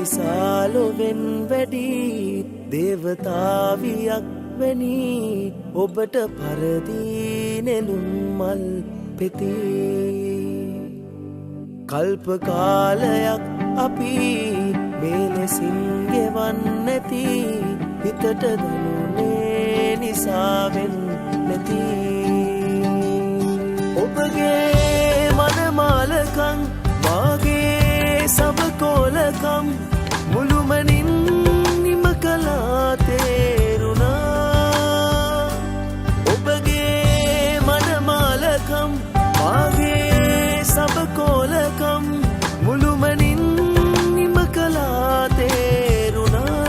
සාලොවෙන් වැඩි දේවතාවියක් වැනි ඔබට පරදී නෙළුම් මල් පෙති කල්ප කාලයක් අපි මේ ලෙසින් ගෙවන්නැති හිතට දැනුනේ නිසාවෙන් නැති ඔබගේ මනමාලකම් මාගේ සබකෝලකම් මුළුමනින් නිම කළා තේරුණා ඔබගේ මනමාලකම් මාගේ සබකෝලකම් මුළුමනින් නිම කළා තේරුණා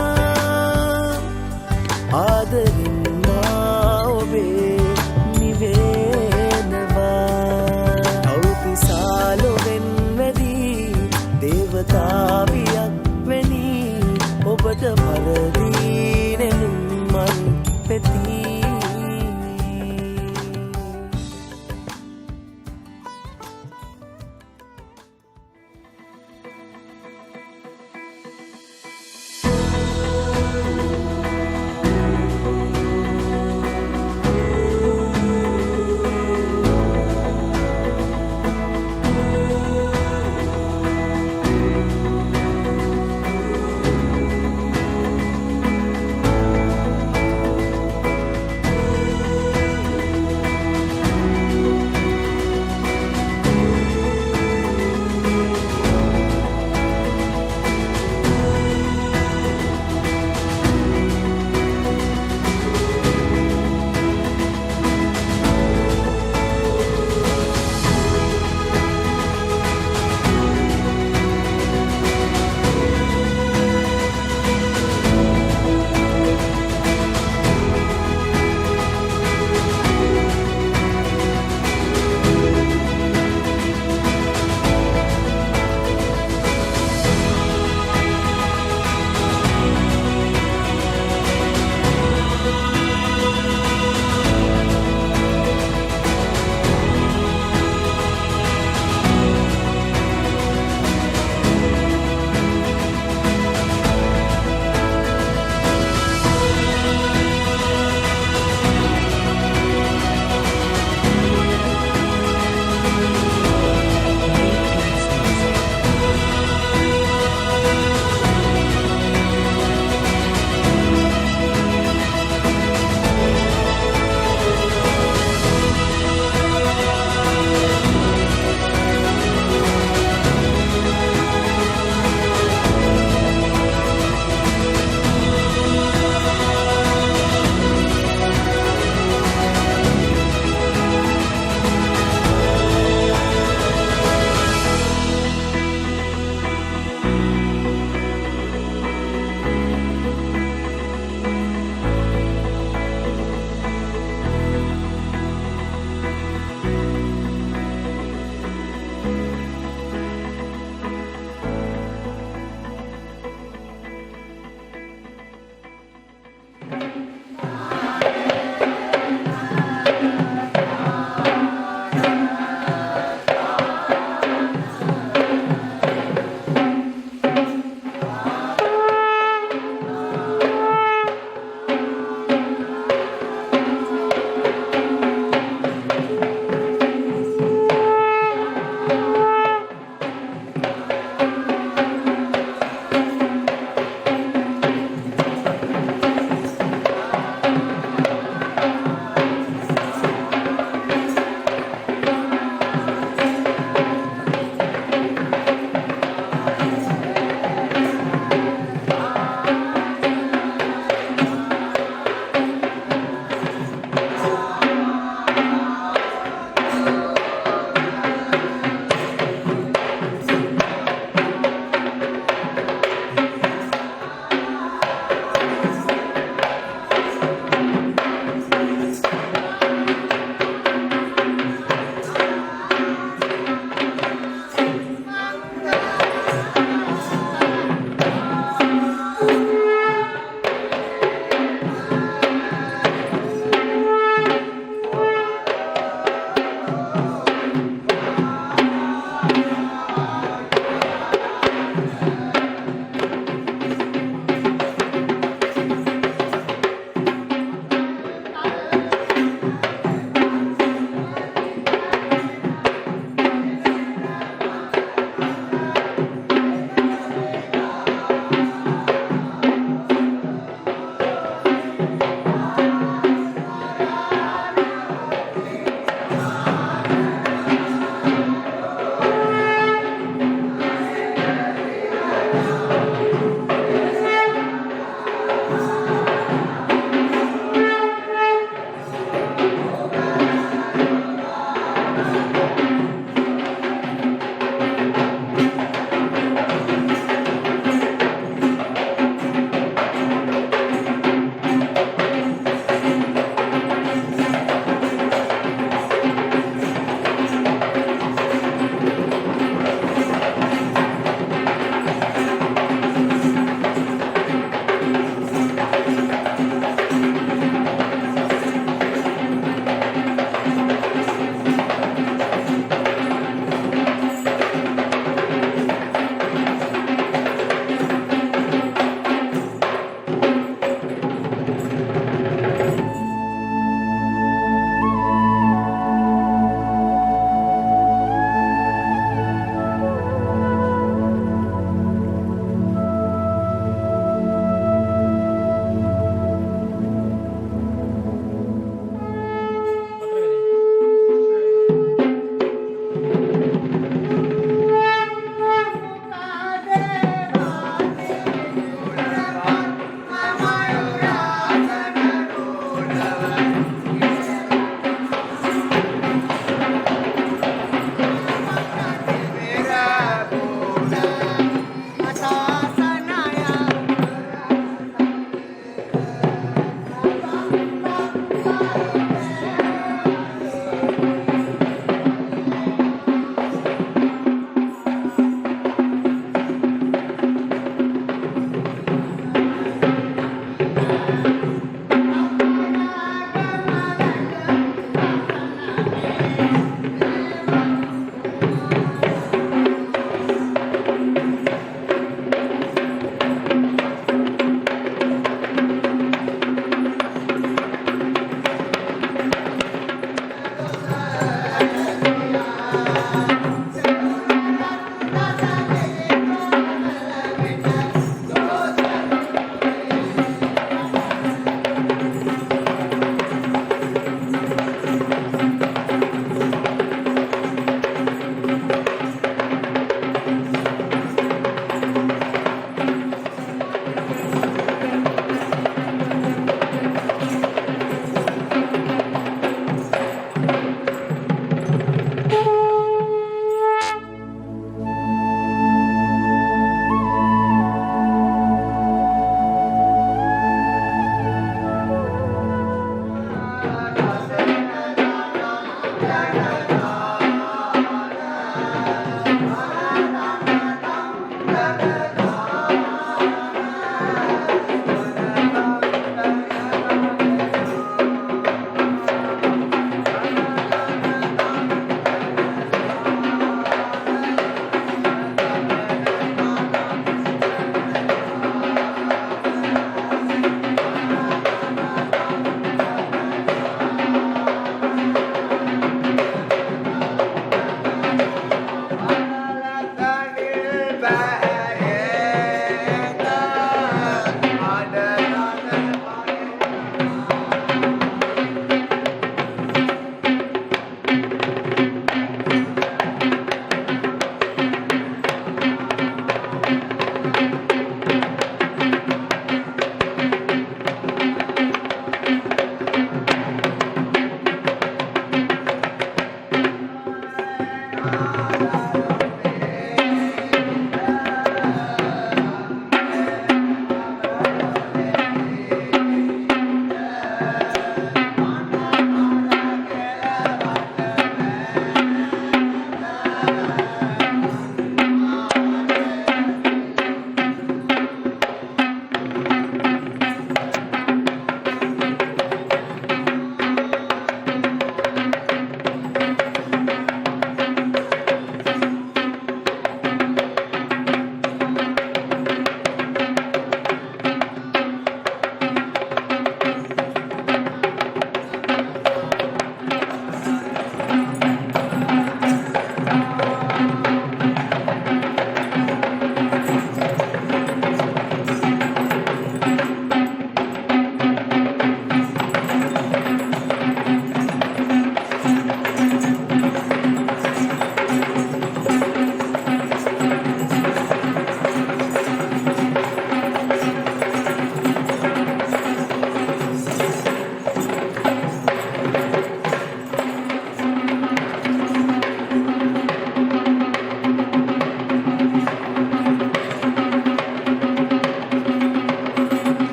ආදරින් මා ඔබේ නිවෙනවා අවුතිසාලොවෙන් වැඩි දේවතාවියක්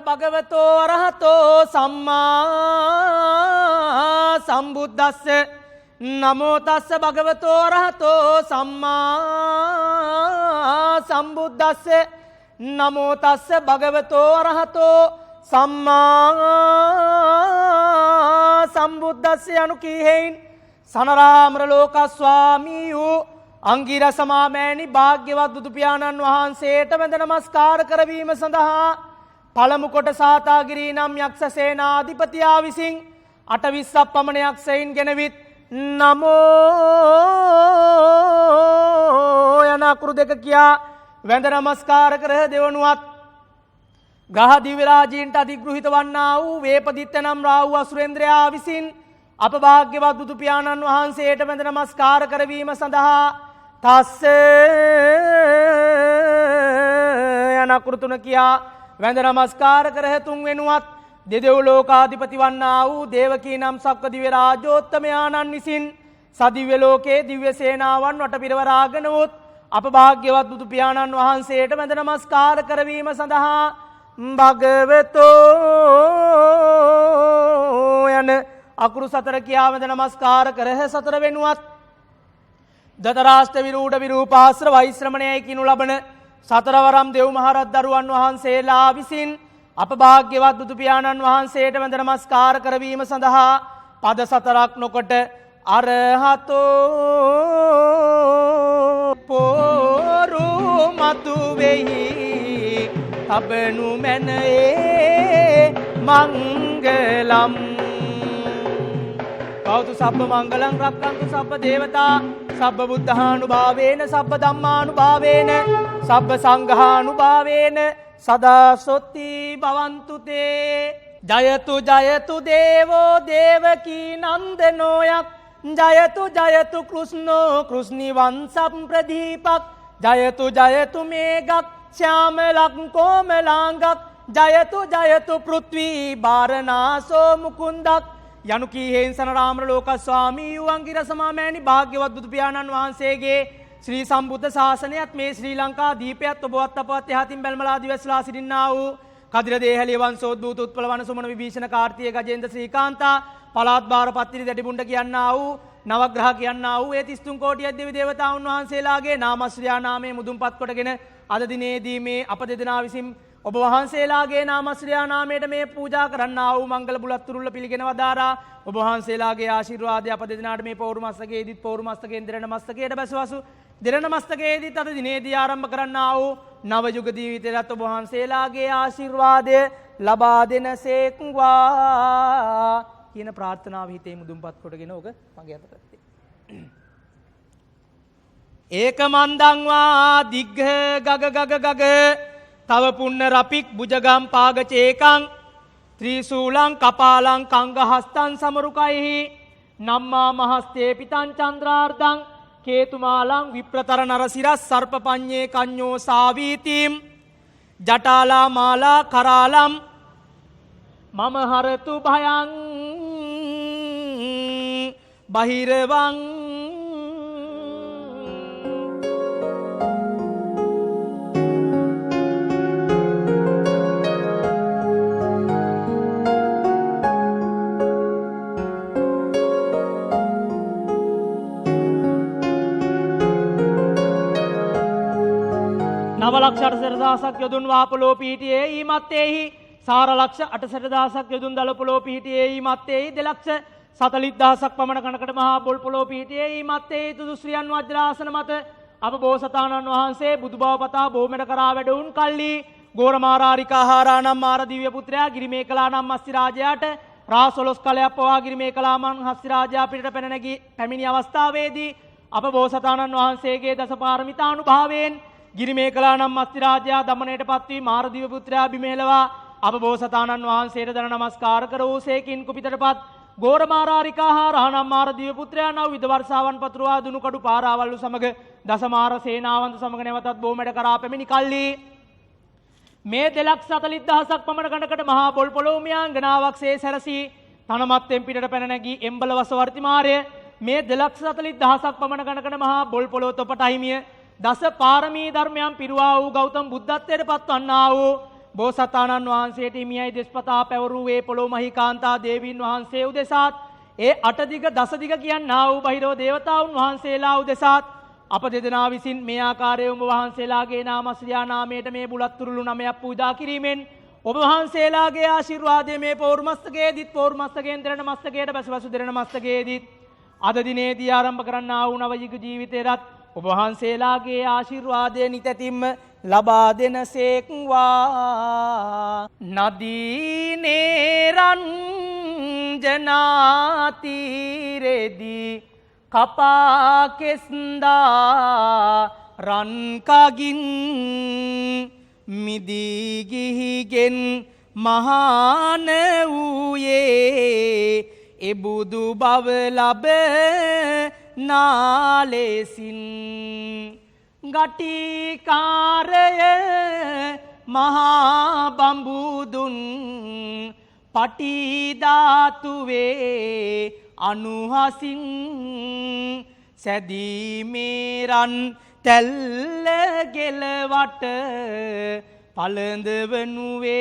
භගවතෝ අරහතෝ සම්මා සම්බුද්දස්ස නමෝ තස්ස භගවතෝ අරහතෝ සම්මා සම්බුද්දස්ස නමෝ තස්ස භගවතෝ අරහතෝ සම්මා සම්බුද්දස්ස යනු කීහෙයින් සනරාමර ලෝක ස්වාමී වූ අංගිරස මාමෑණි භාග්‍යවත් බුදු පියාණන් වහන්සේට වැඳ නමස්කාර කරවීම සඳහා පළමු කොට සාතාගිරී නම් යක්ෂ සේනාධිපතියා විසින් 820ක් පමණ යක්ෂයින් ගෙනවිත් නමෝ යන අකුරු දෙක කියා වැඳ නමස්කාර කරහ. දෙවනුවත් ග්‍රහ දිව්‍ය රාජීන්ට අධිග්‍රහිත වන්නා වූ වේපදිත්ත නම් රාහු අසුරේන්ද්‍රයා විසින් අප භාග්‍යවත් බුදු පියාණන් වහන්සේට වැඳ නමස්කාර කරවීම සඳහා තස්ස යන අකුරු තුන කියා වැඳ නමස්කාර කරහ. තුන් වෙනුවත් දෙදෙව් ලෝකාධිපති වන්නා වූ දේවකී නම් සක්ක දිව්‍ය රාජෝත්තමයාණන් විසින් සදිව්‍ය ලෝකයේ දිව්‍ය සේනාවන් වට පිරවරාගෙන වූත් අප භාග්‍යවත් බුදු පියාණන් වහන්සේට වැඳ නමස්කාර කරවීම සඳහා භගවතෝ යන අකුරු සතර කියා වැඳ නමස්කාර කරහ. සතර වෙනුවත් දතරාෂ්ට විරූඪ විරූපාශ්‍ර වෛශ්‍රමණයයි කිනු ලබන සතරවරම් දෙව් මහරත් දරුවන් වහන්සේලා විසින් අප භාග්‍යවත් බුදු පියාණන් වහන්සේට වැඳ නමස්කාර කරවීම සඳහා පද සතරක් නොකොට අරහතෝ පෝරු මතු වෙහි තබනු මැනයේ මංගලම් කෞතු සබ්බ මංගලං රක්ඛන්තු සබ්බ දේවතා සබ්බ බුද්ධානුභාවේන සබ්බ ධම්මානුභාවේන සබ්බ සංඝානුභාවේන සදා සොත්ති භවන්තු තේ. ජයතු ජයතු දේවෝ දේවකී නන්දනෝයක් ජයතු ජයතු කෘෂ්ණෝ කෘෂ්ණි වංශම් ප්‍රදීපක් ජයතු ජයතු මේඝක් ශ්‍යාමලක් කොමලාංගක් ජයතු ජයතු පෘථ්වී බාරනාසෝ මුකුන්දක් යනු කීහෙන් සනරාමර ලෝක ස්වාමී වූ අංගිරස මාමෑණි භාග්‍යවත් බුදු පියාණන් වහන්සේගේ ශ්‍රී සම්බුද්ධ ශාසනයත් මේ ශ්‍රී ලංකා දීපයත් ඔබවත් අපවත් යහතින් බැල්මලා දිවස්ලා සිටින්නා වූ කදිර දේහලිය වංශෝද්භූත උත්පල වන සුමන විභීෂණ කාර්තිය ගජේන්ද්‍ර ශ්‍රීකාන්තා පලාත් බාර පත්තිරි දැඩිබුණ්ඩ කියන්නා වූ නවග්‍රහ කියන්නා වූ ඒ 33 කෝටියක් දෙවි දේවතාවුන් වහන්සේලාගේ නාමශ්‍රියා නාමයේ මුදුන්පත් කොටගෙන අද දිනේදී මේ අප දෙදෙනා විසින් ඔබ වහන්සේලාගේ නාමශ්‍රියා නාමයට මේ පූජා කරන්නා වූ මංගල බුලත් තුරුල්ල පිළිගෙන වදාරා ඔබ වහන්සේලාගේ ආශිර්වාදය අප දෙදෙනාට මේ පෞරු මස්තකයේදීත් පෞරු මස්තකයෙන් දෙරණ මස්තකයට බැසවසු දෙරණ මස්තකයේදීත් අද දිනේදී ආරම්භ කරන්නා වූ නව යුග ජීවිතයත් ඔබ වහන්සේලාගේ ආශිර්වාදය ලබා දෙනසේක්වා කියන ප්‍රාර්ථනාව හිතේ මුදුන්පත් කොටගෙන ඔක මගේ අතට ගත්තේ. ඒක මන්දංවා දිග්ග ගග ගග ගග තව පුන්න රපික් බුජගම් පාගචේකං ත්‍රිසූලං කපාලං කංග හස්තං සමරුකයිහි නම්මා මහස්තේ පිතං චන්ද්‍රාර්ධං කේතුමාලං විප්‍රතර නරසිරස් සර්පපඤ්ඤේ කඤ්ඤෝ සාවීතිම් ජටාලා මාලා කරාලම් මම හරතු භයං බහිරවං නවලක්ෂ 80000ක් යොදුන් වාපලෝ පීඨියේ ඊමත්තේහි සාරලක්ෂ 80000ක් යොදුන් දලපලෝ පීඨියේ ඊමත්තේහි 240000ක් පමණ කනකට මහා බොල්පලෝ පීඨියේ ඊමත්තේහි තුදුශ්‍රියන් වජ්‍රාසන මත අපබෝසතාණන් වහන්සේ බුදුබව පතා බොමෙඩ කරා වැඩවුන් කල්ලි ගෝරමාරාරිකාහාරානම් මාර දිව්‍ය පුත්‍රයා ගිරිමේකලානම් මස්ති රාජයාට රාසොලොස් කලයක් පවා ගිරිමේකලාමන් හස්ති රාජයා පිටට පැන නැගී පැමිණි අවස්ථාවේදී අපබෝසතාණන් වහන්සේගේ දසපාරමිතානුභාවයෙන් ගිරිමේකලානම් මස්ති රාජයා දමනයට පත්වී මාර දිව්‍ය පුත්‍රයා බිමෙලවා අපබෝසතාණන් වහන්සේට දන නමස්කාර කර වූ සේකින් කුපිතටපත් ගෝරමාරාරිකාහාරානම් මාර දිව්‍ය පුත්‍රයා නව විද වර්ෂාවන් පතුරවා දුනු කඩු පාරාවල්ලු සමග දසමාර සේනාවන්ත සමග නැවතත් බොමැඩ කරා පැමිණි කල්ලි මේ 240000ක් පමණ ගණකට මහා බොල් පොළොව මියාංගනාවක්සේ සැරසී තනමත්තෙන් පිටට පැන නැගී එම්බල වසවර්ති මාරය මේ 240000ක් පමණ ගණකට මහා බොල් පොළොව තොපට අහිමිය දස පාරමී ධර්මයන් පිරුවා වූ ගෞතම බුද්ධත්වයට පත්වන්නා වූ බෝසතාණන් වහන්සේට හිමියයි දෙස්පතා පැවරූ වේ පොළොව මහීකාන්තා දේවීන් වහන්සේ උදෙසාත් ඒ අටදිග දසදිග කියන්නා වූ බහිරව දේවතාවුන් වහන්සේලා උදෙසාත් අප දෙදෙනා විසින් මේ ආකාරයේ ඔබ වහන්සේලාගේ නාමස්ත්‍රියා නාමයට මේ බුලත් තුරුළු නමයක් පූජා කිරීමෙන් ඔබ වහන්සේලාගේ ආශිර්වාදය මේ පෞර්මස්තකයේදීත් පෞර්මස්තකයෙන් දෙරණ මස්තකයට බැසවසු දෙරණ මස්තකයේදීත් අද දිනේදී ආරම්භ කරන්නා වූ නවයුග ජීවිතයටත් ඔබ වහන්සේලාගේ ආශිර්වාදය නිතැතින්ම ලබා දෙනසේක්වා. නදීනේ රංජනාතිරෙදී කපා කෙස්දා රන්කගින් මිදී ගිහිගෙන් මහාන වූයේ එබුදු බව ලබ නාලෙසින් ගටිකාරය මහා බඹුදුන් පටිධාතුවේ අනුහසින් සැදීමේ රන් තැල්ල ගෙලවට පළඳවනුවේ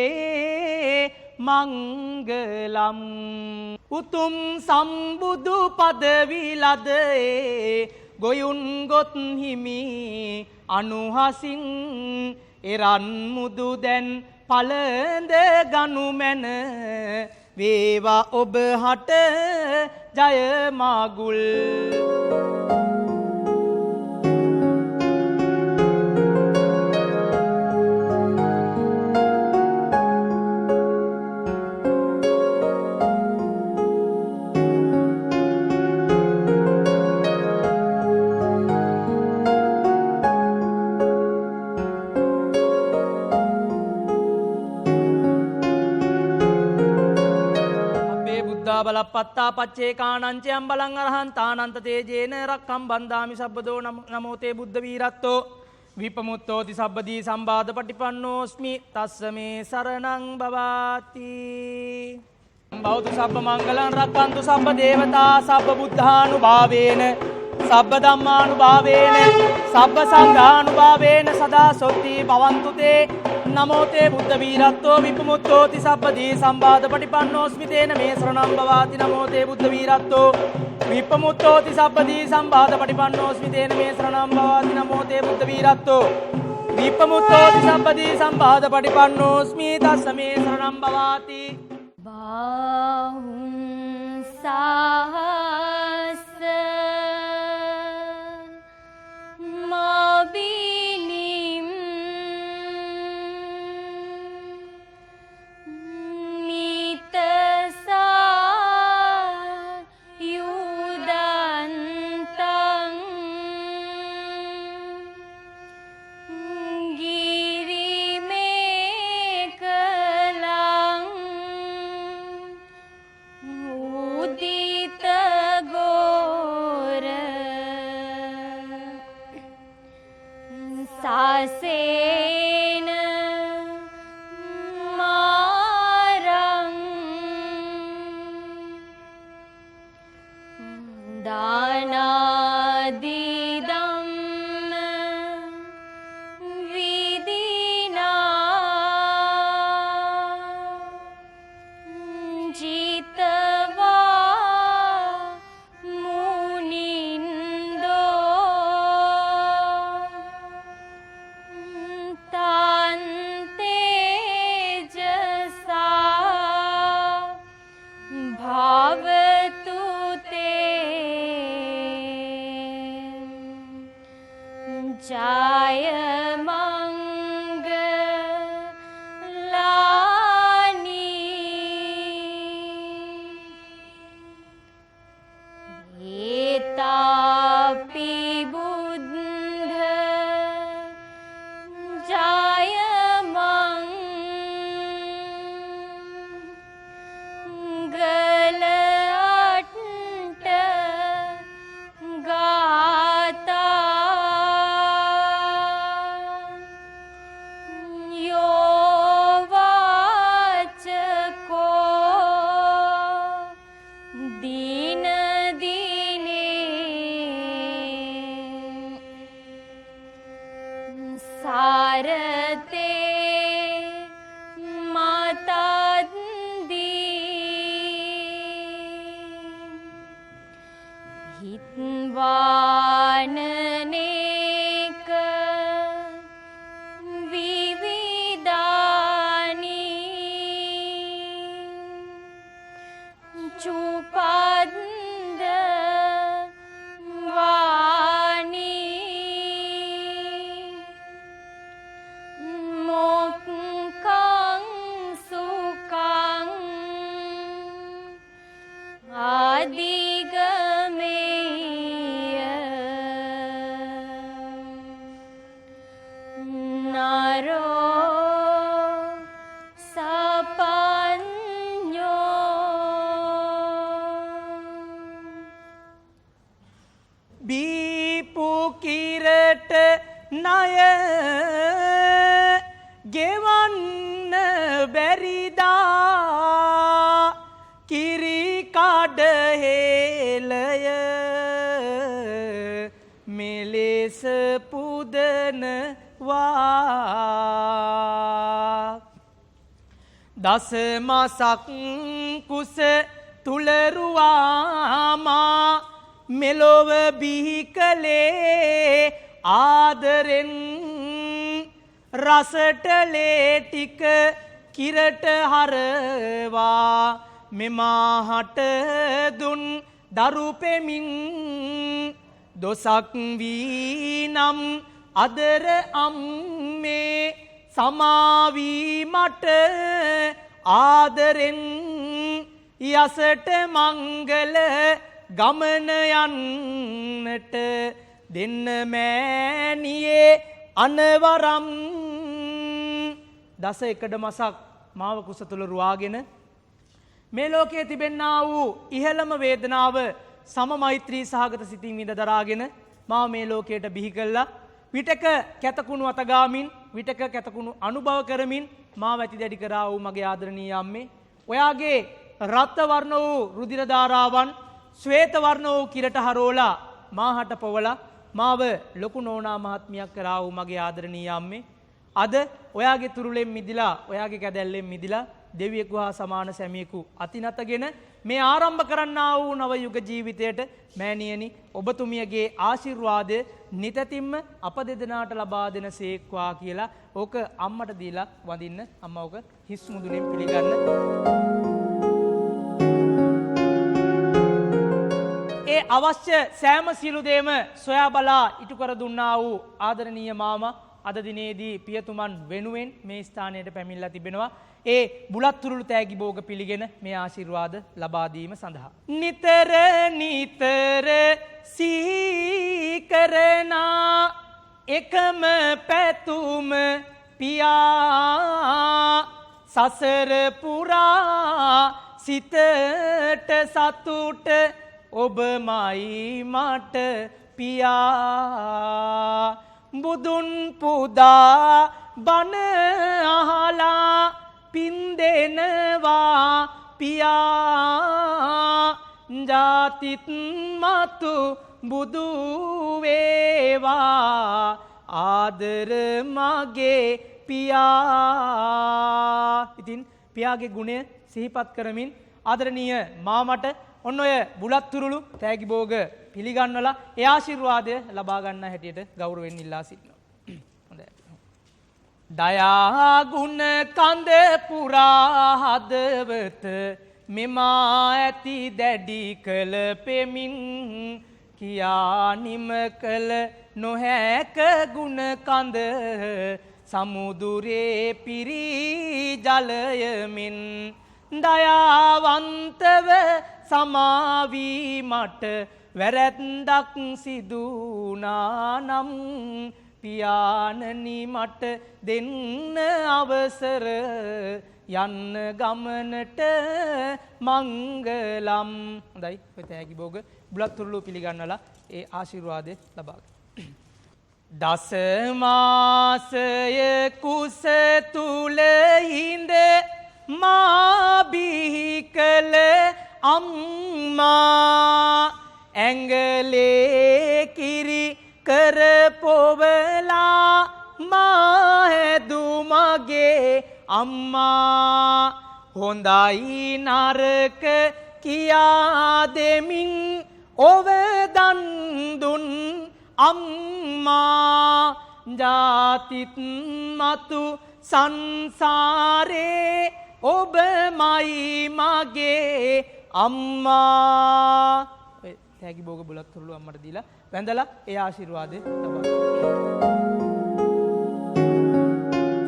මංගලම් උතුම් සම්බුදු පදවි ලදේ ගොයුන් ගොත් හිමි අනුහසින් එරන් මුදු දැන් පළඳ ගනු මැන වේවා ඔබ හට ජය මාගුල්. බලපත්තා පච්චේ කාණංචයම් බලං අරහන්තානන්ත තේජේන රක්කම් බන්දාමි සබ්බදෝ නමෝ තේ බුද්ධ වීරත්තෝ විපමුත්තෝති සබ්බදී සම්බාධ පටිපන්නෝස්මි තස්ස මේ සරණං භවාති. බෞද්ධ සබ්බ මංගලං රක්කන්තු සබ්බ දේවතා සබ්බ බුද්ධානුභාවේන සබ්බ ධම්මානුභාවේන සබ්බ සංඝානුභාවේන සදා සොත්ති භවන්තු තේ නමෝ තේ බුද්ධ වීරත්තෝ විපමුත්තෝති සබ්බදී සම්බාධ පටිපන්නෝස්මි තේන මේ සරණං භවාති. නමෝ තේ බුද්ධ වීරත්තෝ විපමුත්තෝති සබ්බදී සම්බාධ පටිපන්නෝස්මි තේන මේ සරණං භවාති. නමෝ තේ බුද්ධ වීරත්තෝ විපමුත්තෝති සබ්බදී සම්බාධ පටිපන්නෝස්මි තස්ස මේ සරණං භවාති. බාහුං සාහස මබිනිම් මිතසා යුදන්තං ගිරිමේකලං උදිත ගෝර සාසේන මාරං දානාදිදම් විදිනා ජිතවා මුනින්දෝ තන්තේජසා භාවතු ජය මංගලානි ඒතාපි බුද්ධ ජය මංගලඅට්ඨ ගාථා යෝවාචකෝ දීන දිනේ සාරතේ ගෙවන්න බැරිදා කිරි කඩ හේලය මෙලෙස පුදනවා දස මාසක් කුස තුලරුවාමා මෙලොව බිහි කලේ ආදරෙන් රසටලේ ටික කිරට හරවා මෙමාහට දුන් දරුපෙමින් දොසක් වී නම් අදර අම්මේ සමාවී මට ආදරෙන් යසට මංගල ගමන යන්නට දෙන්න මෑණියේ අනවරම් දස එකඩ මසක් මාව කුස තුල රුවාගෙන මේ ලෝකයේ තිබෙන්නා වූ ඉහළම වේදනාව සම මෛත්‍රී සහගත සිතින් විඳ දරාගෙන මාව මේ ලෝකයට බිහි කළා විටක කැතකුණු අතගාමින් විටක කැතකුණු අනුභව කරමින් මාව ඇති දැඩි කරා වූ මගේ ආදරණීය අම්මේ ඔයාගේ රත් වර්ණ වූ රුධිර ධාරාවන් ශ්වේත වර්ණ වූ කිරට හරෝලා මාහට පොවලා මාව ලොකු නෝනා මහත්මියක් කරා වූ මගේ ආදරණීය අම්මේ අද ඔයාගේ තුරුලෙන් මිදිලා ඔයාගේ කැදැල්ලෙන් මිදිලා දෙවියෙකු හා සමාන සැමියෙකු අතිනතගෙන මේ ආරම්භ කරන්නා වූ නව යුග ජීවිතයට මෑණියනි ඔබතුමියගේ ආශිර්වාදය නිතැතින්ම අප දෙදෙනාට ලබා දෙන සේක්වා කියලා ඕක අම්මට දීලා වඳින්න අම්මා ඕක හිස් මුදුනෙන් පිළිගන්න ඒ අවශ්‍ය සෑම සියලු දේම සොයා බලා ඉටු කර දුන්නා වූ ආදරණීය මාමා අද දිනේදී පියතුමන් වෙනුවෙන් මේ ස්ථානයට පැමිණලා තිබෙනවා ඒ බුලත් තුරුළු තෑගි භෝග පිළිගෙන මේ ආශිර්වාද ලබා දීම සඳහා නිතර නිතර සිහි කරනා එකම පැතුම පියා සසර පුරා සිතට සතුට ඔබමයි මට පියා බුදුන් පුදා බණ අහලා පින් දෙනවා පියා ජාතිත් මතු බුදු වේවා ආදර මගේ පියා ඉතින් පියාගේ ගුණය සිහිපත් කරමින් ආදරණීය මාමට ඔන්න ඔය බුලත් තුරුළු තෑගි භෝග පිළිගන්නලා ඒ ආශිර්වාදය ලබා ගන්න හැටියට ගෞරවයෙන් ඉල්ලා සිටිනවා. හොඳයි. දයා ගුණ කඳ පුරා හදවත මෙමා ඇති දැඩි කළ පෙමින් කියා නිම කළ නොහැක ගුණ කඳ සමුදුරේ පිරි ජලයමින් දයාවන්තව සමාවී මට වැරැද්දක් සිදුනානම් පියාණනි මට දෙන්න අවසර යන්න ගමනට මංගලම් හොඳයි ඔය තෑගි භෝග බුලත් තුරුළු පිළිගන්නලා ඒ ආශිර්වාදය ලබා ගන්න දස මාසය කුස තුල හිඳ මා බිහි කළ අම්මා ඇඟලේ කිරි කර පොවලා මා හැදු මගේ අම්මා හොඳයි නරක කියා දෙමින් ඔව දන් දුන් අම්මා ජාතිත් මතු සංසාරේ ඔබමයි මගේ අම්මා තෑගි භෝග බුලත් තුරුළු අම්මට දීලා වැඳලා ඒ ආශිර්වාදය ලබා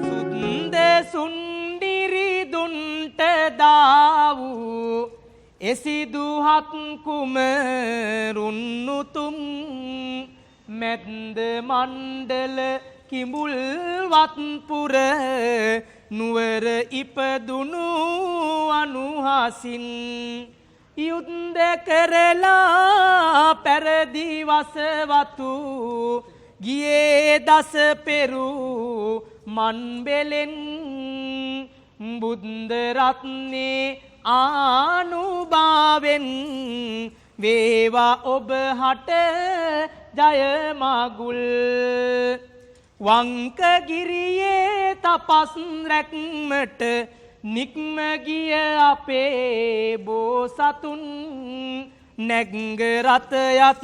සුන්ද සුන්දිරි දුන්ට දාවූ එසිදුහත් කුමරුන්නුතුම් මැද්ද මණ්ඩල කිඹුල්වත්පුර නුවර ඉපදුණු අනුහසින් යුද්ධ කරලා පැරදි වසවතු ගියේ දස පෙරු මන් බෙලෙන් බුද්ධ රත්නේ ආනුභාවෙන් වේවා ඔබ හට ජය මගුල් වංකගිරියේ තපස් රැක්මට නික්ම ගිය අපේ බෝසතුන් නැග්ග රතයත්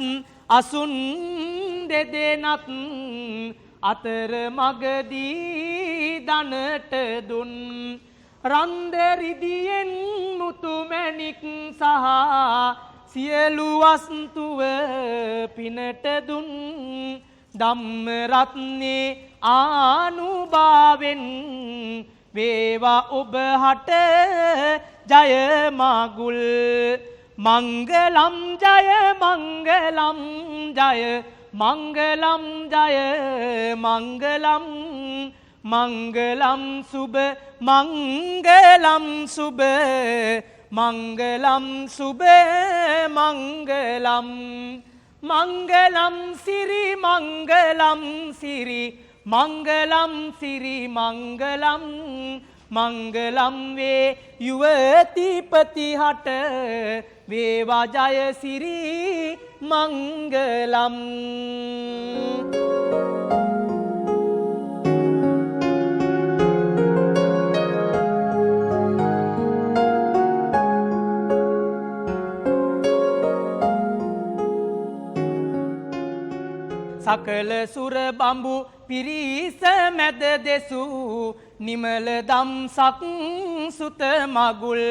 අසුන් දෙදෙනත් අතර මගදී දනට දුන් රන්දරිදියෙන් මුතුමැණික් සහ සියලු වස්තුව පිනට දුන් ධම්ම රත්නේ ආනුභාවෙන් වේවා ඔබ හට ජය මගුල් මංගලම් ජය මංගලම් ජය මංගලම් ජය මංගලම් මංගලම් සුබ මංගලම් සුබ මංගලම් සුබ මංගලම් මංගලම් සිරි මංගලම් සිරි මංගලම් සිරි මංගලම් මංගලම් වේ යුවතිපති හට වේවා ජය සිරි මංගලම් සකල සුර බඹු පිරිස මැද දෙසූ නිමල දම්සක් සුත මගුල්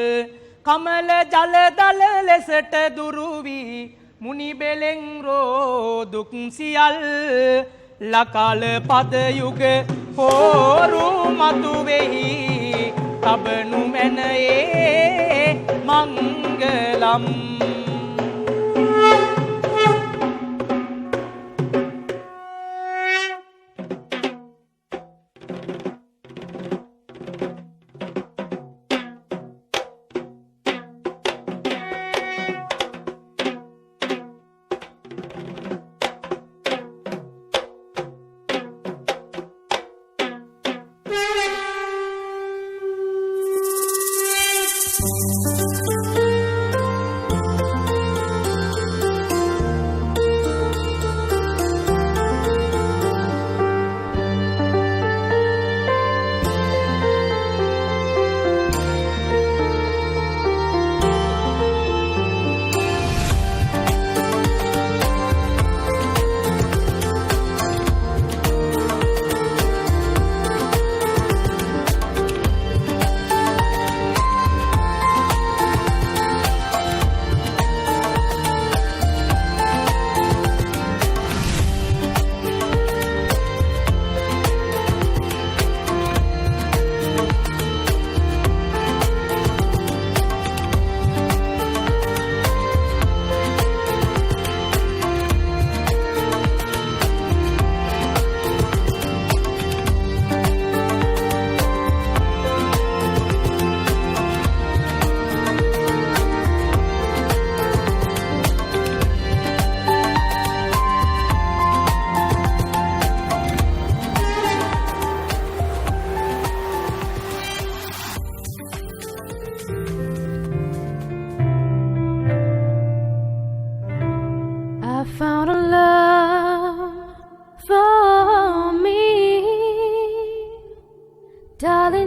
කමල ජල දල ලෙසට දුරු වී මුනි බෙලෙන් රෝ දුක් සියල් ලකල පද යුග පෝරු මතු වෙහි තබනු මැනයේ මංගලම්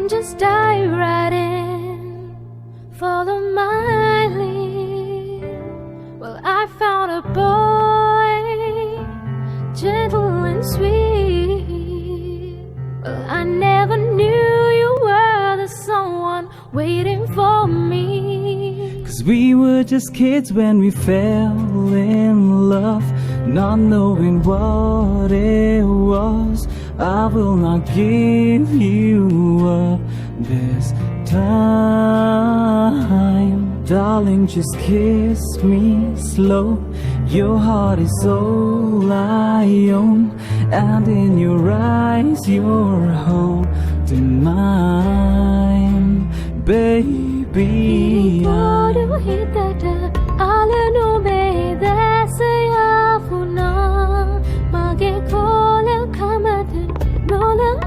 Just dive right in, follow my lead. Well, I found a boy, gentle and sweet. Well, I never knew you were the someone waiting for me. 'Cause we were just kids when we fell in love, not knowing what it was. I will not give you up this time. Darling, just kiss me slow. Your heart is all I own, and in your eyes you're holding mine, baby. Before you hit that I'll know me that's a yafuna mage ko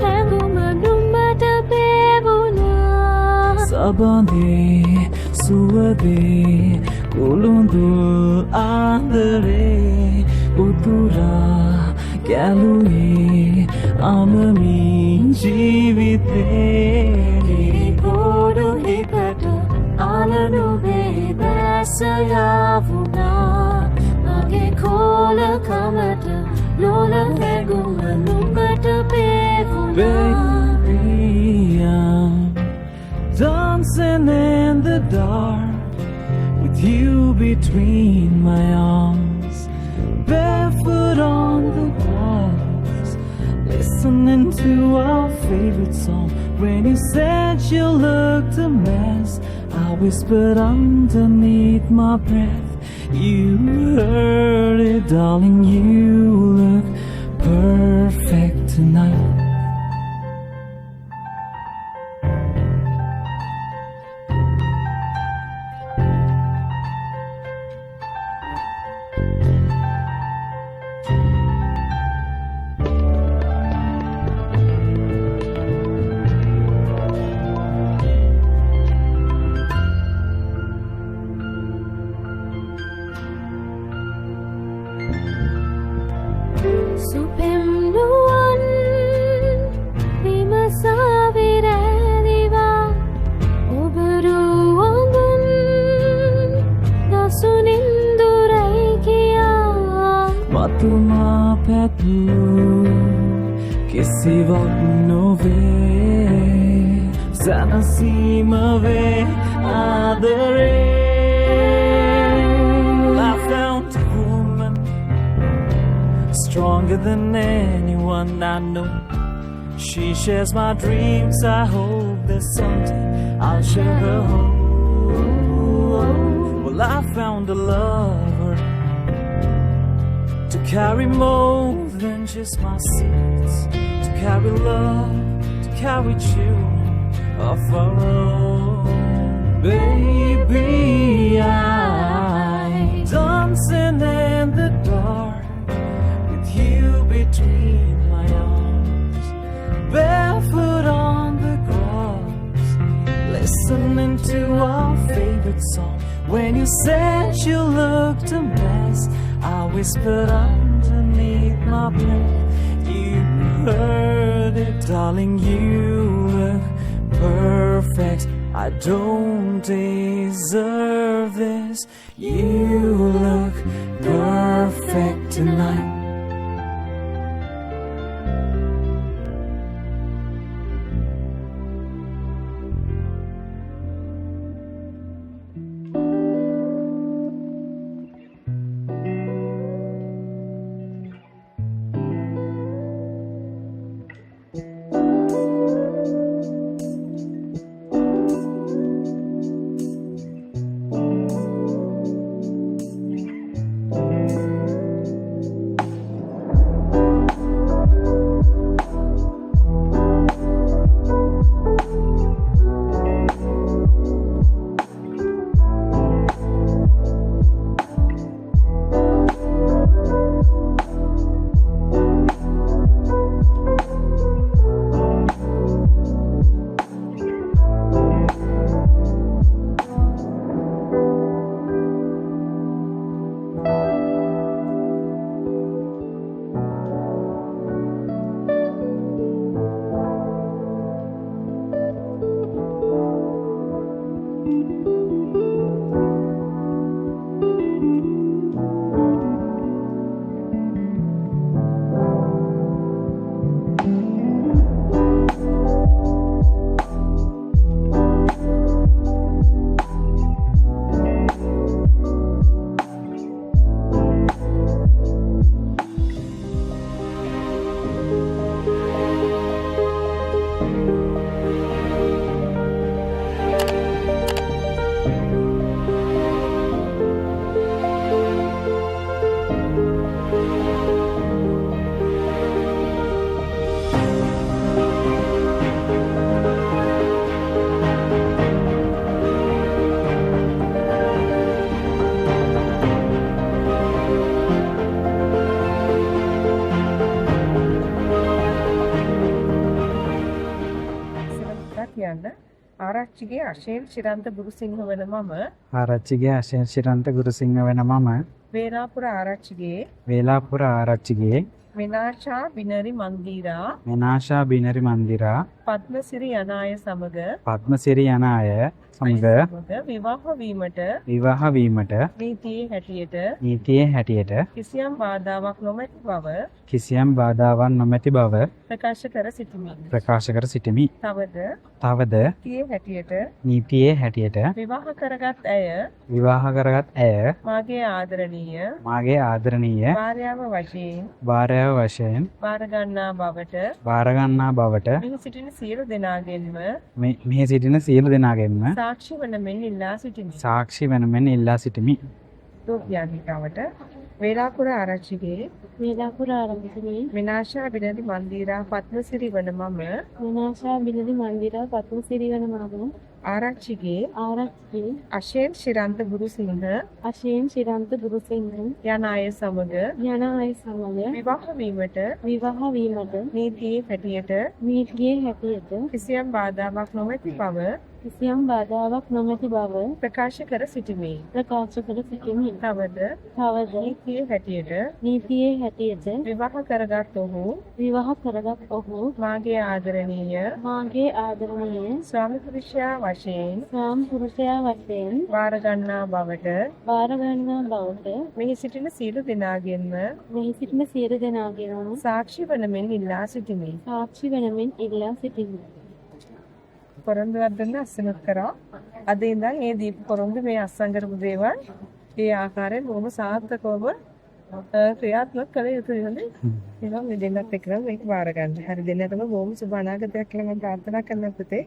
hanguma numata bevuna. Sabande suade kulundu andare udura galui amami jivite Kodu hikata alanu bedasayavuna. Mage kola kamata lola hanguma numata bevuna. baby I'm dancing in the dark with you between my arms, barefoot on the grass, listening to our favorite song. When you said you looked a mess, I whispered underneath my breath. You heard it, darling, you look perfect tonight. Supem nuan bima saviradiva oberu angun dasunindurai kiya Matuma petu kisiwak nove sanasima ve adare. I found a woman stronger than anyone I know. She shares my dreams. I hope that someday I'll share her home. Well, I found a lover to carry more than just my secrets, to carry love, to carry children of our own. Baby, I'm dancing in the dark with you between my arms, barefoot on the grass, listening to our favorite song. When you said you looked a mess, I whispered underneath my breath. You heard it, darling, you look perfect. I don't deserve this. You look perfect tonight. කියන්න ආරච්චිගේ අශේන් ශිරන්ත ගුරුසිංහ වෙන මම ආරච්චිගේ අශේන් ශිරන්ත ගුරුසිංහ වෙන මම වේලාපුර ආරච්චිගේ වේලාපුර ආරච්චිගේ විනාශා බිනරි මන්දිරා මෙනාෂා බිනරි මන්දිරා පද්මසිරි යන අය සමග පද්මසිරි යන අය සමග විවාහ වීමට නීතියේ හැටියට කිසියම් බාධාවක් නොමැති බව ප්‍රකාශ කර සිටිමි. තවද නීතියේ හැටියට විවාහ කරගත් ඇය මාගේ ආදරණීය භාර්යාව වශයෙන් බාරගන්නා බවට මෙහි සිටින සියලු දෙනාගෙන්ම සාක්ෂි වනමෙන් ඉල්ලා සිටිමි. වේලාපුර ආරච්චිගේ විනාශා බිනරි මන්දිරා පද්මසිරි වන මම ආරච්චිගේ අශේන් ශිරන්ත ගුරුසිංහ යන අය සමග විවාහ වීමට නීතියේ හැටියට කිසියම් බාධාවක් නොමැති බව ප්‍රකාශ කර සිටිමි. තවද නීතියේ හැටියට විවාහ කරගත් ඔහු මාගේ ආදරණීය ස්වාමි පුරුෂයා වශයෙන් බාරගන්නා බවට මෙහි සිටින සියලු දෙනාගෙන්ම සාක්ෂි වනමෙන් ඉල්ලා සිටිමි. පොරොන්දුවක් දුන්න අස්සනක් කරා. අද ඉඳන් මේ දීප පොරොන්දු මේ අස්සන් කරපු දේවල් ඒ ආකාරයෙන් බොහොම සාර්ථකවම ක්‍රියාත්මක කළ යුතුයි නේද? එහෙනම් මේ දෙන්නත් එක්ක මේක බාර ගන්න. හරි දෙන්නටම බොහොම සුබ අනාගතයක් කියලා මම ප්‍රාර්ථනා කරනවා පුතේ.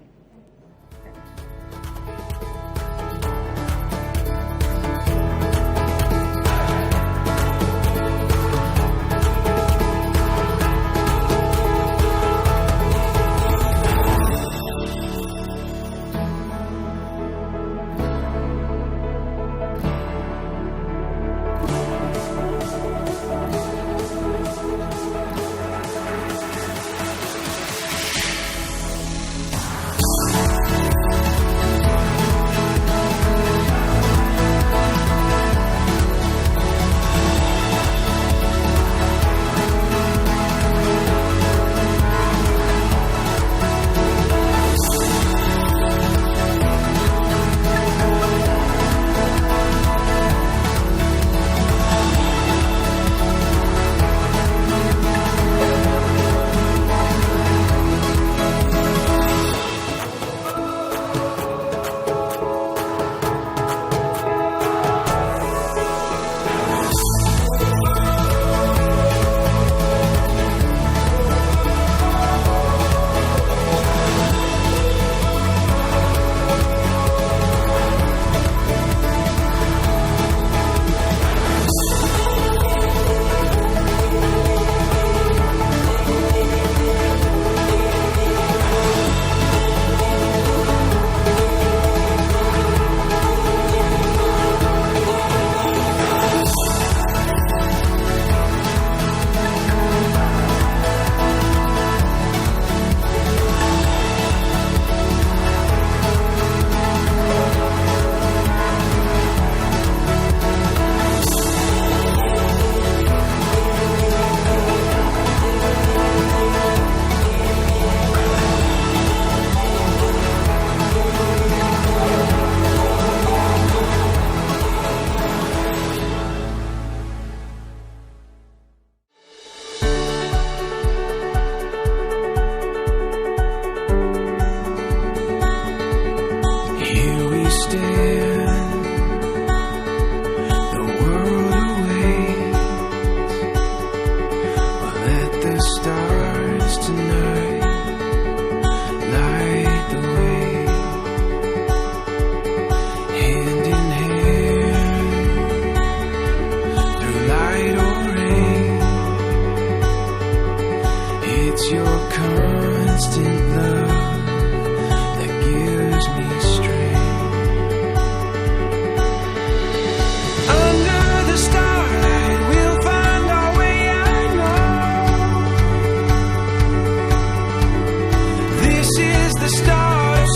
The start of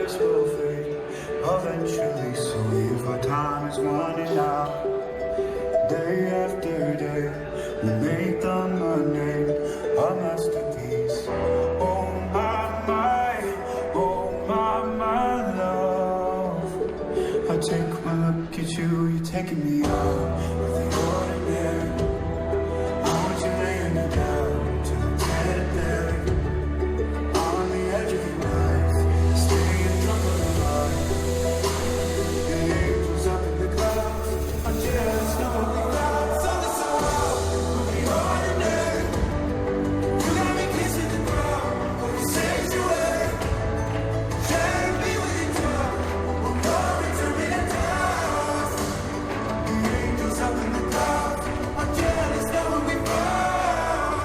colors will fade eventually. So if our time is running out, day after day, we make them a name, a masterpiece. Oh my love. I take one look at you, you're taking me out of the ordinary. I want you laying me down to the dead there. On the edge of your life, staying drunk on the line. The angels up in the clouds, I'm just lonely clouds. Something so wild of the ordinary. You got me kissing the ground of your sanctuary. Share me with your tongue, we'll come and turn it down. The angels up in the clouds, I'm jealous that when we found.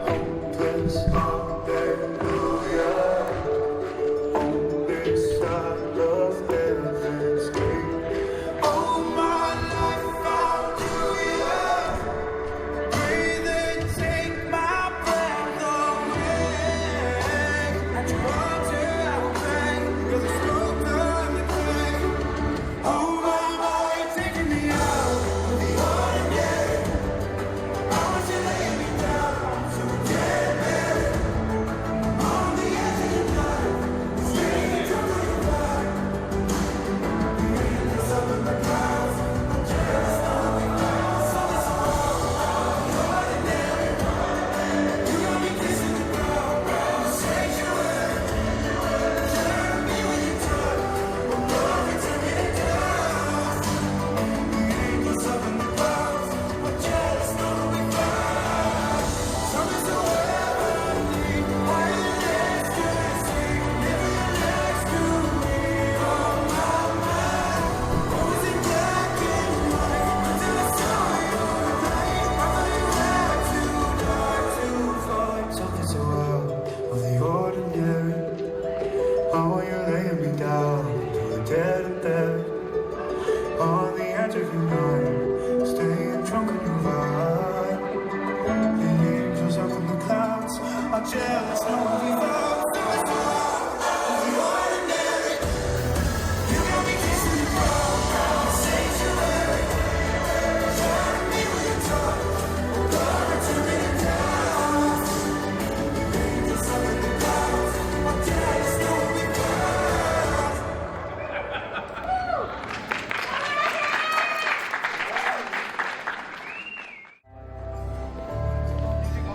Hopeless, hallelujah. Only side of heaven's gate. Oh, my life found you, yeah. Breathe and take my breath away. At your altar I will pray. You're the smoke on the grave. Oh, you're taking me out of the ordinary. I want you laying me down to a dead man. On the edge of your life, staying drunk on your back. The angels up in the clouds, I'm just lonely clouds. Something so wild, the ordinary. You got me kissing the ground, sanctuary. Share me with your touch, we'll love and turn it down. The angels up in the clouds, I'm jealous of what we found. Something so heavenly, why you next to see? Never you're next to me, on my mind. Always in black and white, until I saw you tonight. I thought you had to die to fight. Something so out of the ordinary. How are you laying me down to a dead bed? On the edge of your night, staying drunk on your vibe. The angels up in the clouds are jealous, no one we love. Something so out of the ordinary. You got me kissing the ground, sanctuary. Share me with your touch, love and turn it down. The angels up in the clouds are jealous, no one we love.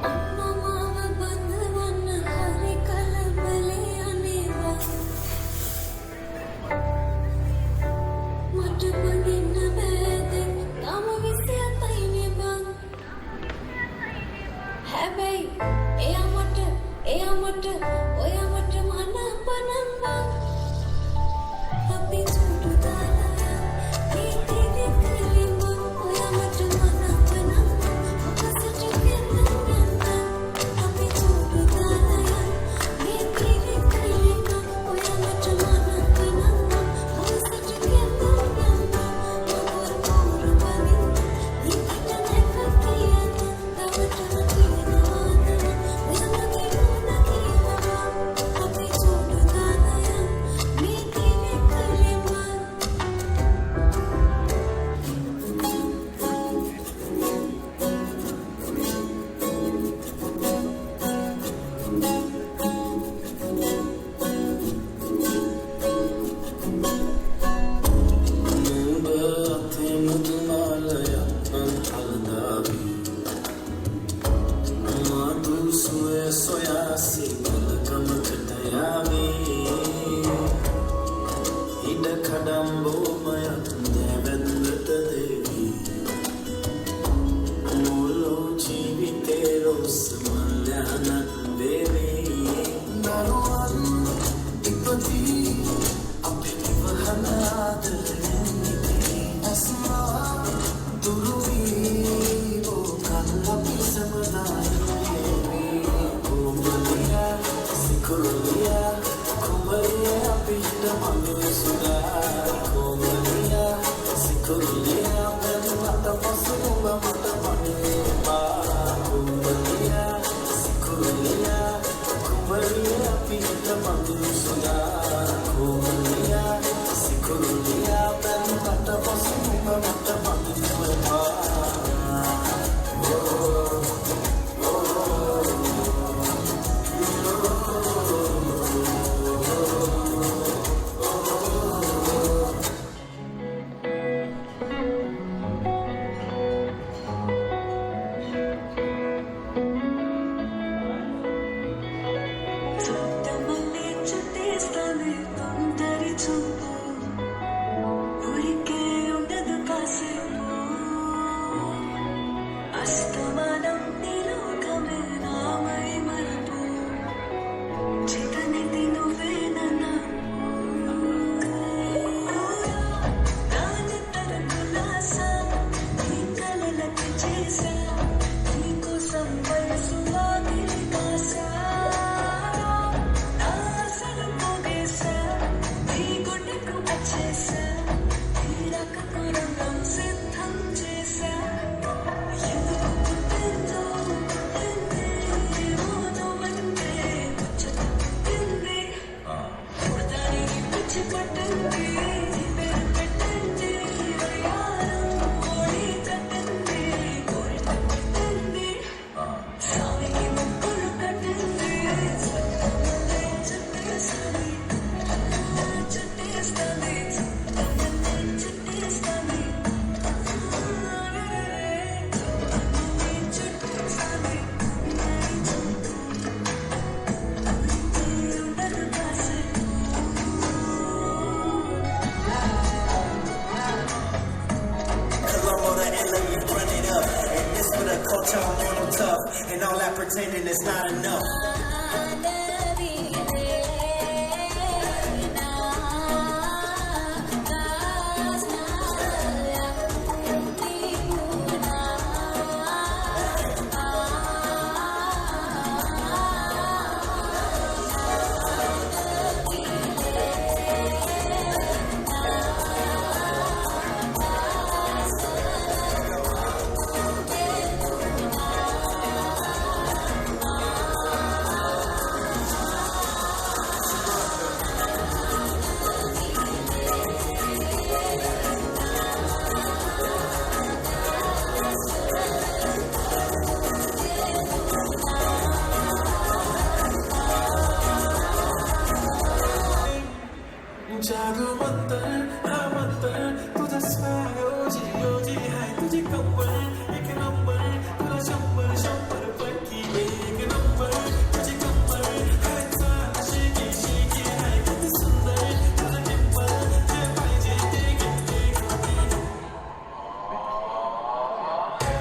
අම්මා මාව බඳවන්න හරි කලබලේ අනේවා මට බඳින්න බෑදෙන් තම 27යි නේ බං හැබැයි එයා මට ඔයා මට මනපනම් බං අපි සුදු දාලා මේ TV කලින් බං ඔයා මට මනපනම් ඔකසට කියන්න අපි සුදු දාලා මේ TV කලින් බං ඔයා මට මනපනම් ඔකසට කියන්න මොකද පොර පනින් ඉක්ට නැක කියන තවට කියනවා ඔයා මගේ මොන කියනවා අපි සුදු දාලා මේ TV කලින් බං Kumbaya, చుట్టమల్లే చుట్టేస్తానే తొందరి చూపు ఊరికే ఉండదు కాసేపు అస్తమానం నీలోకమే నామై మరపు చితనిది నువ్వేనన్నా దాని తరపులాస నీ కలలకి చేసా నీకోసం వయసు వాకిలి కాసా నా అసలు పోగేసా నీ గుండెకు వచ్చేసా నీ రకకు రంగం సిద్ధం చేసా ఎందుకు పుట్టిందో పుట్టింది ఏమో నువ్వంటే ముచ్చట పుట్టింది పుడతానికి పిచ్చి పట్టింది నీ పేరు పెట్టింది వయ్యారం ఓడి తట్టింది కోరిక పుట్టింది సామికి ముక్కులు కట్టింది చుట్టమల్లే చుట్టేస్తుంది చుట్టేస్తుంది చుట్టేస్తుంది ఉండదు కాసేపు Colombo to LA, you run it up. And this for the culture, I'm on them tough. And all that pretending is not enough. जादू मंतर तुझा स्वॅग ओजी हाय तुझी कंबर एक नंबर तुला शंभर पैकी एक नंबर तुझी कंबर हाय चाल शेकी हाय किती सुंदर तुझं टिंबर जे पाहिजे ते घे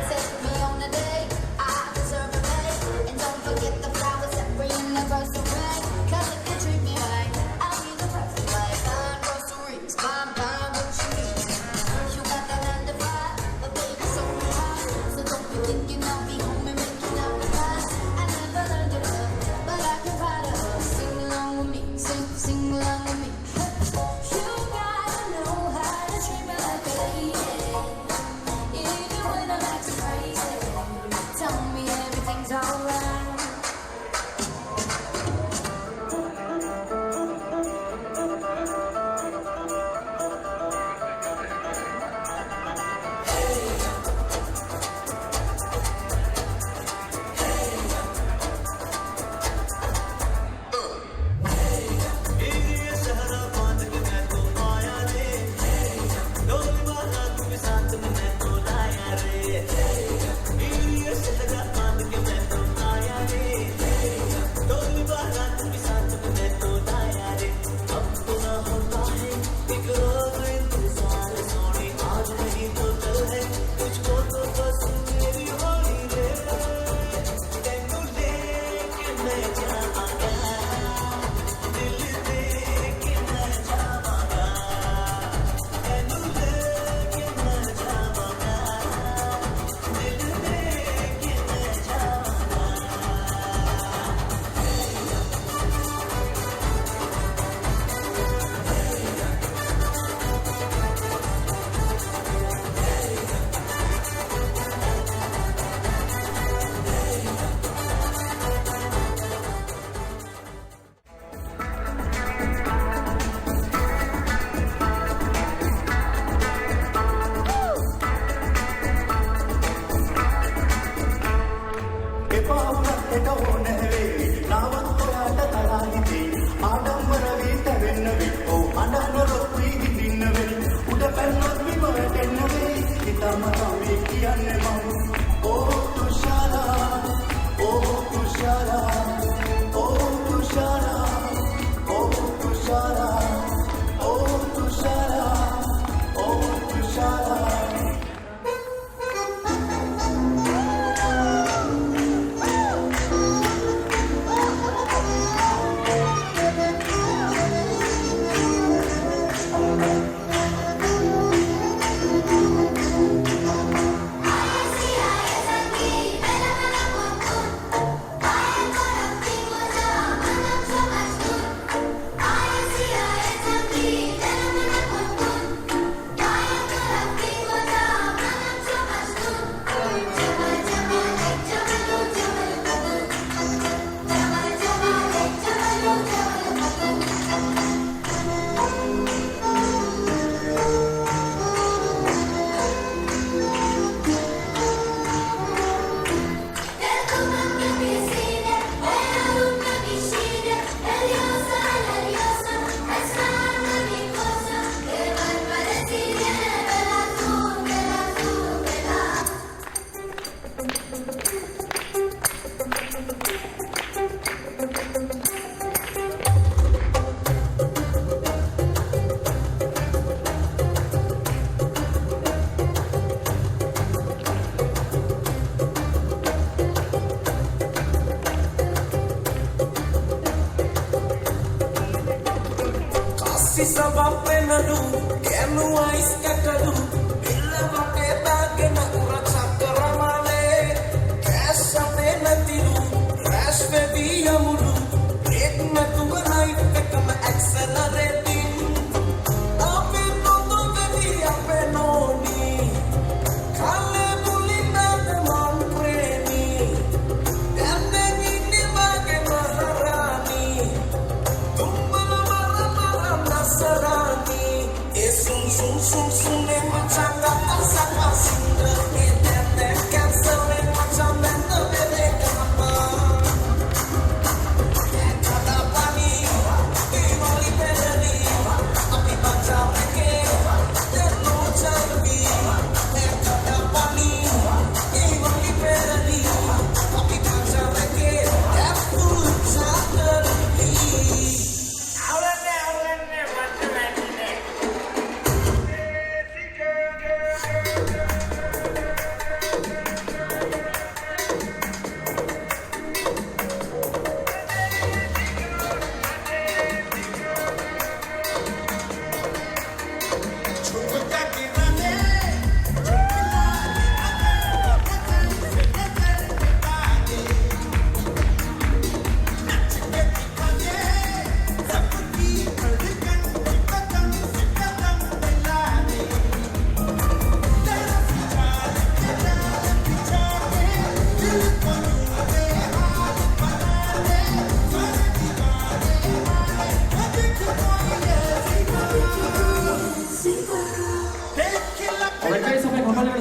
Set me on a date, I deserve a break. And don't forget the flowers every anniversary. Cause if you treat me right, I'll be the perfect wife. Fine groceries, fine what you need. You got that 9 to 5, but baby, so do I. අඬනොත් විඳින්න වෙයි උඩ පැන්නොත් බිම වැටෙන්න වෙයි හිතමතා මේ කියන්නේ මම ඕ තුෂාරා ඕ තුෂාරා ඕ තුෂාරා ඕ තුෂාරා ඕ තුෂාරා ඕ Thushara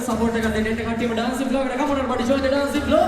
support එක දෙන්න කට්ටියම dancing floor එකට come on everybody join the dancing floor.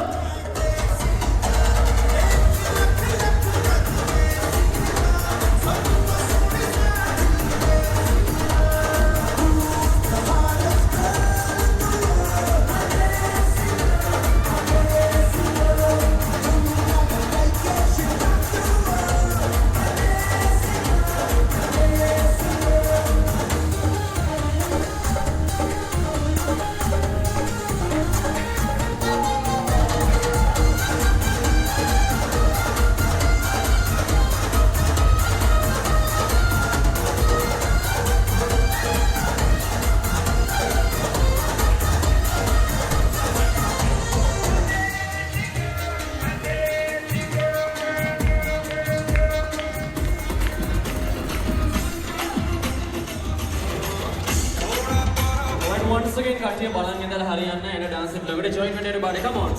Once again, කට්ටිය බලන් ඉඳලා හරියන්නේ නැහැ. එන dance floor එකට join වෙන්න everybody come on.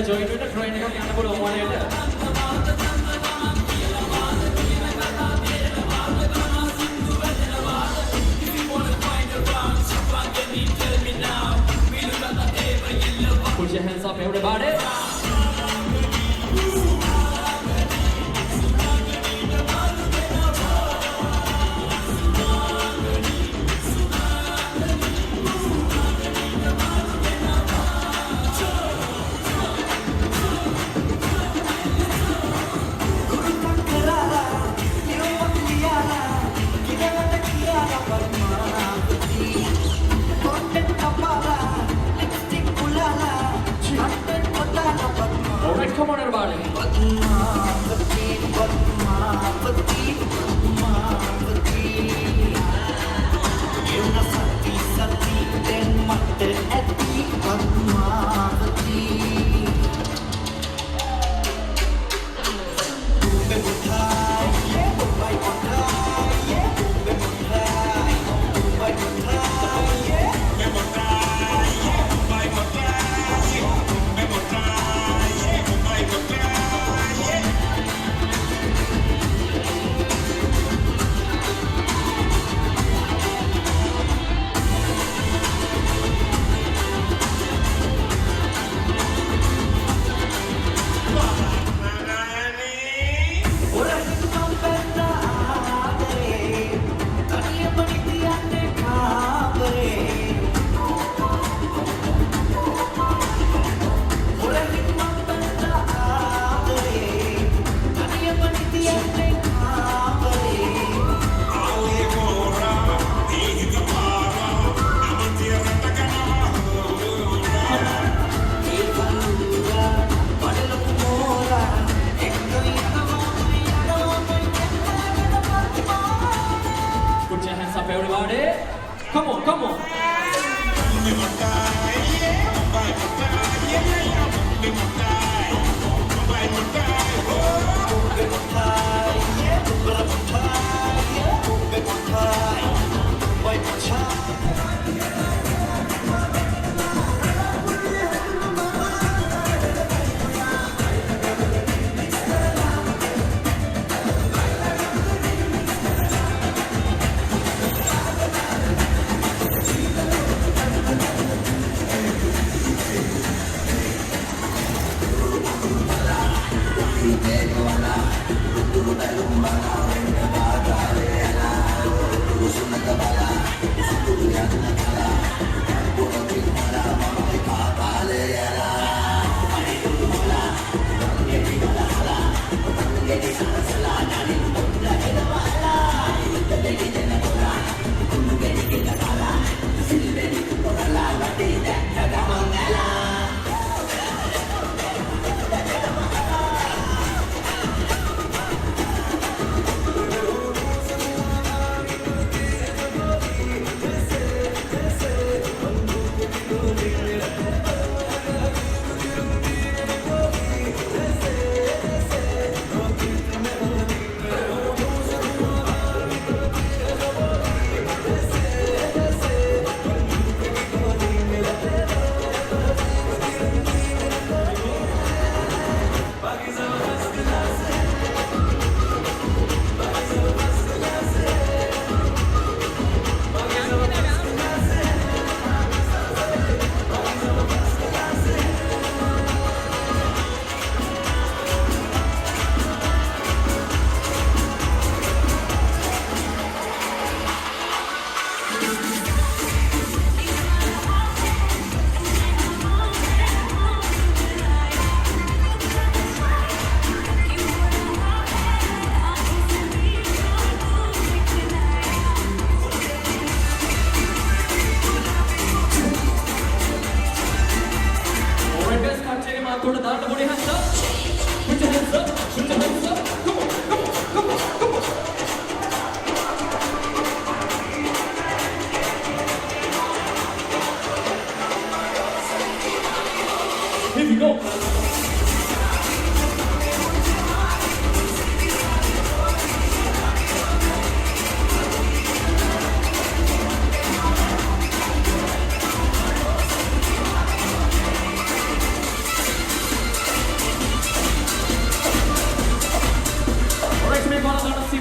join වෙන්න train එකක් යන්න පුළුවන් වලේට. Put your hands up, everybody. Alright, come on everybody. Put your hands up, everybody. Come on, come on.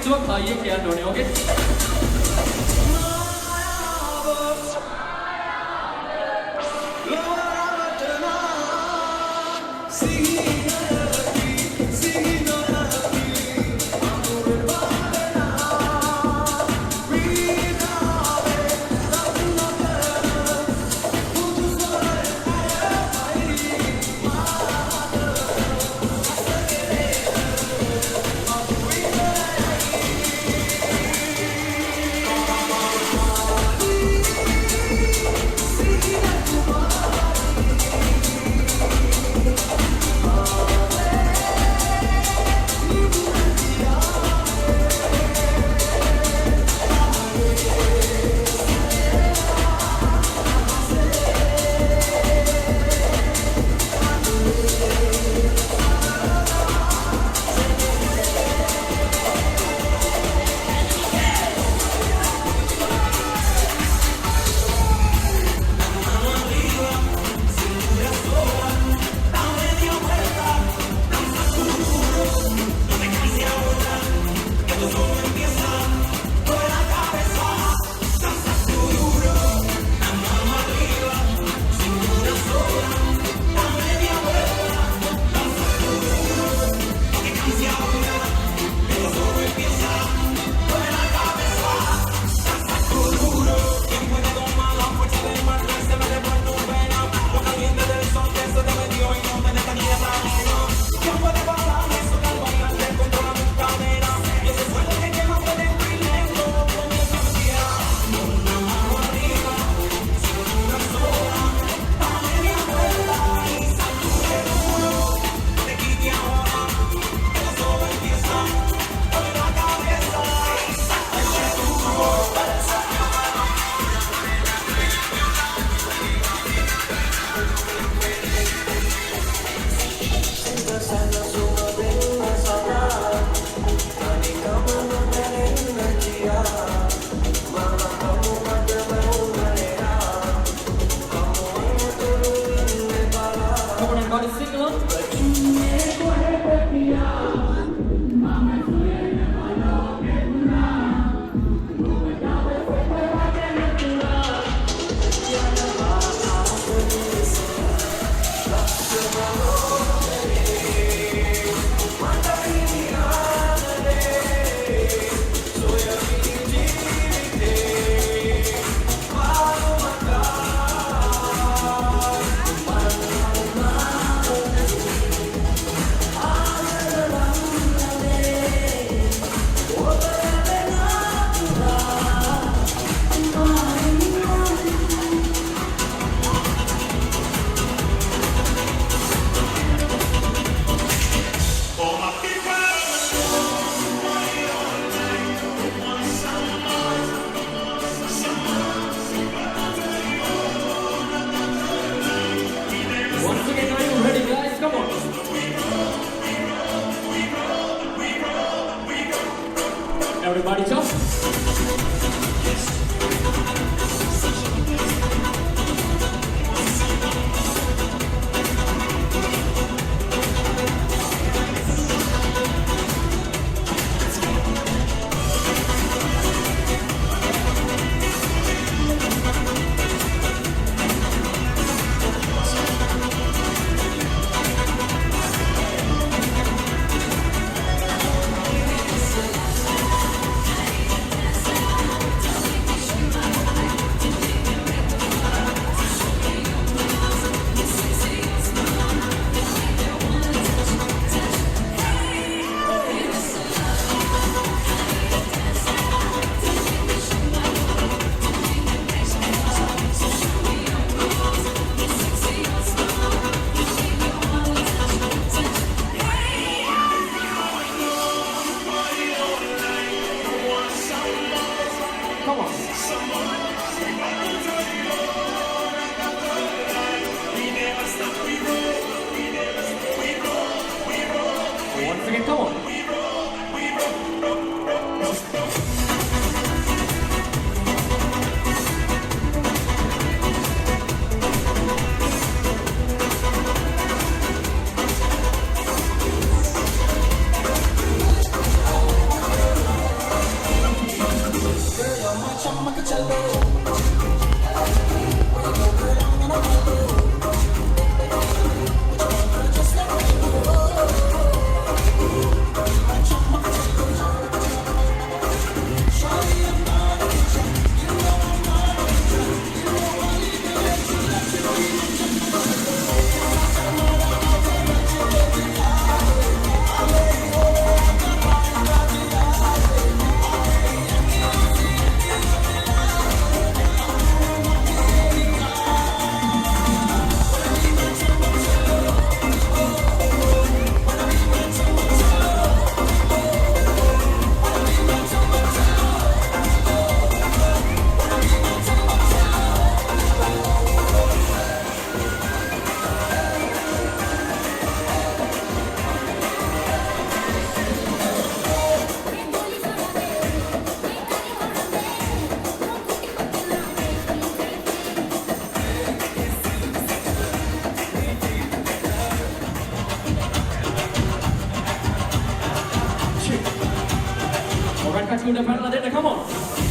පිස්සුවක් හයියෙන් කියන්න ඕනේ. ඕකේ? Everybody jump. කට්ටියට පැනලා දෙන්න come on.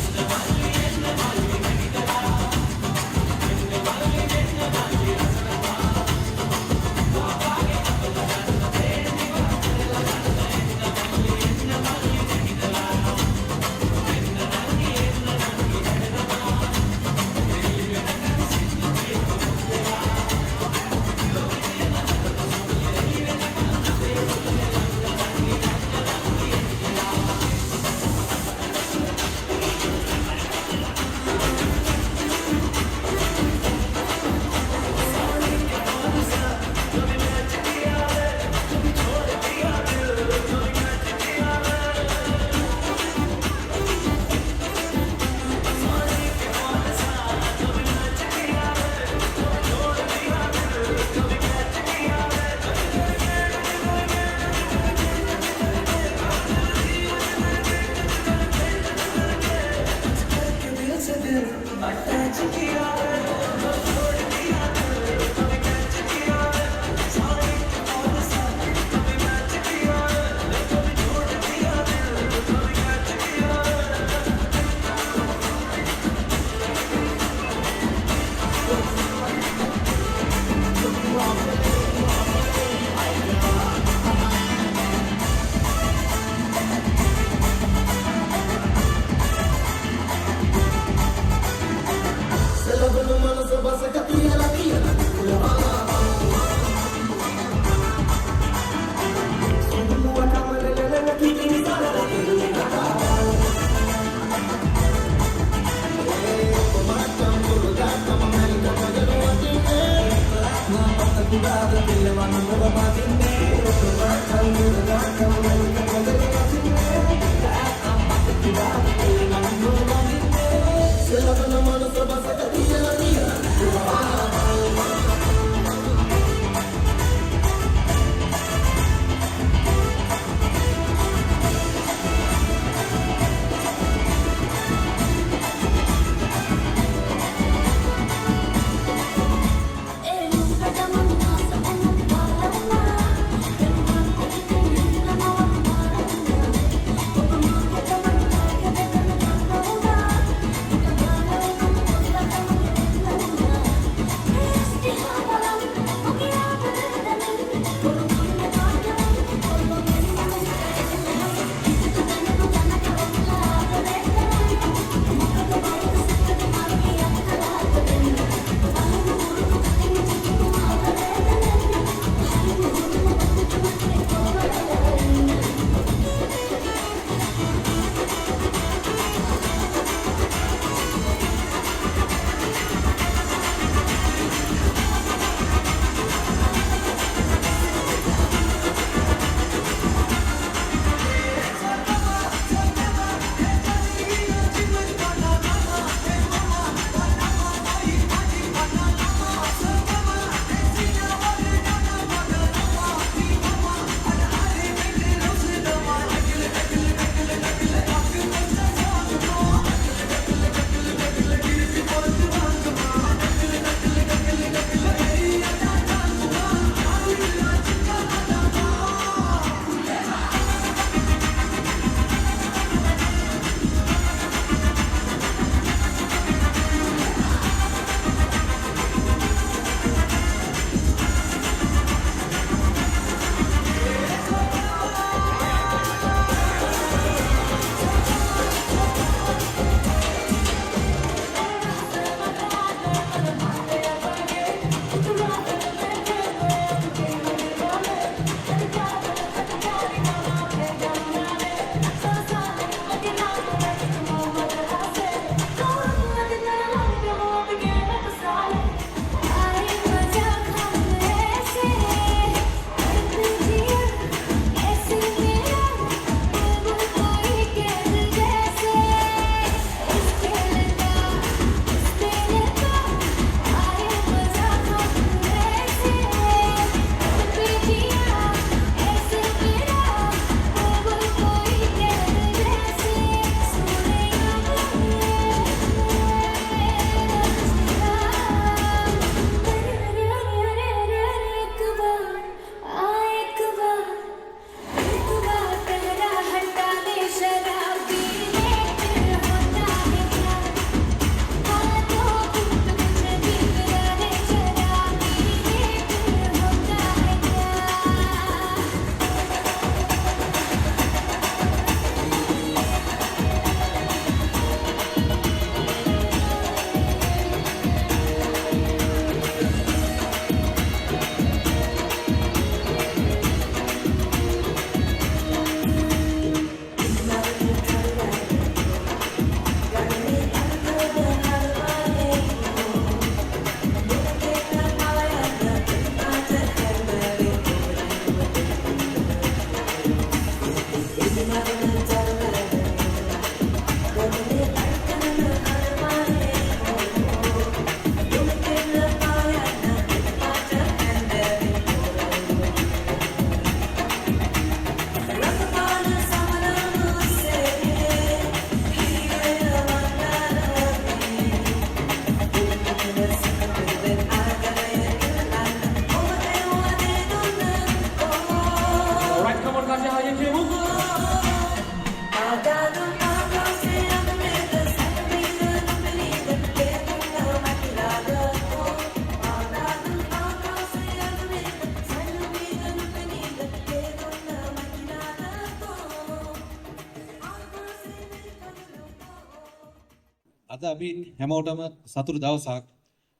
අද අපි හැමෝටම සතුටු දවසක්.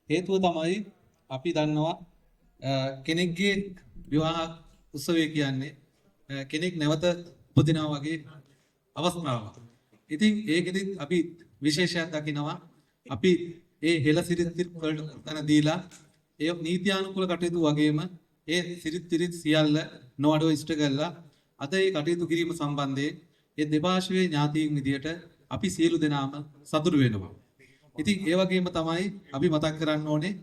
හේතුව තමයි අපි දන්නවා කෙනෙක්ගේ විවාහ උත්සවය කියන්නේ කෙනෙක් නැවත උපදිනවා වගේ අවස්ථාවක්. ඉතින් ඒකෙදි අපි විශේෂයක් දකිනවා. අපි ඒ හෙළ සිරිත් වලට තන දීලා ඒ නීත්‍යානුකූල කටයුතු වගේම ඒ සිරිත් සියල්ල නොඅඩුව ඉෂ්ට කළා. අද ඒ කටයුතු කිරීම සම්බන්ධයෙන් ඒ දෙපාර්ශ්වයේ ඥාතීන් විදියට අපි සියලු දෙනාම සතුටු වෙනවා. ඉතින් ඒ වගේම තමයි අපි මතක් කරන්න ඕනේ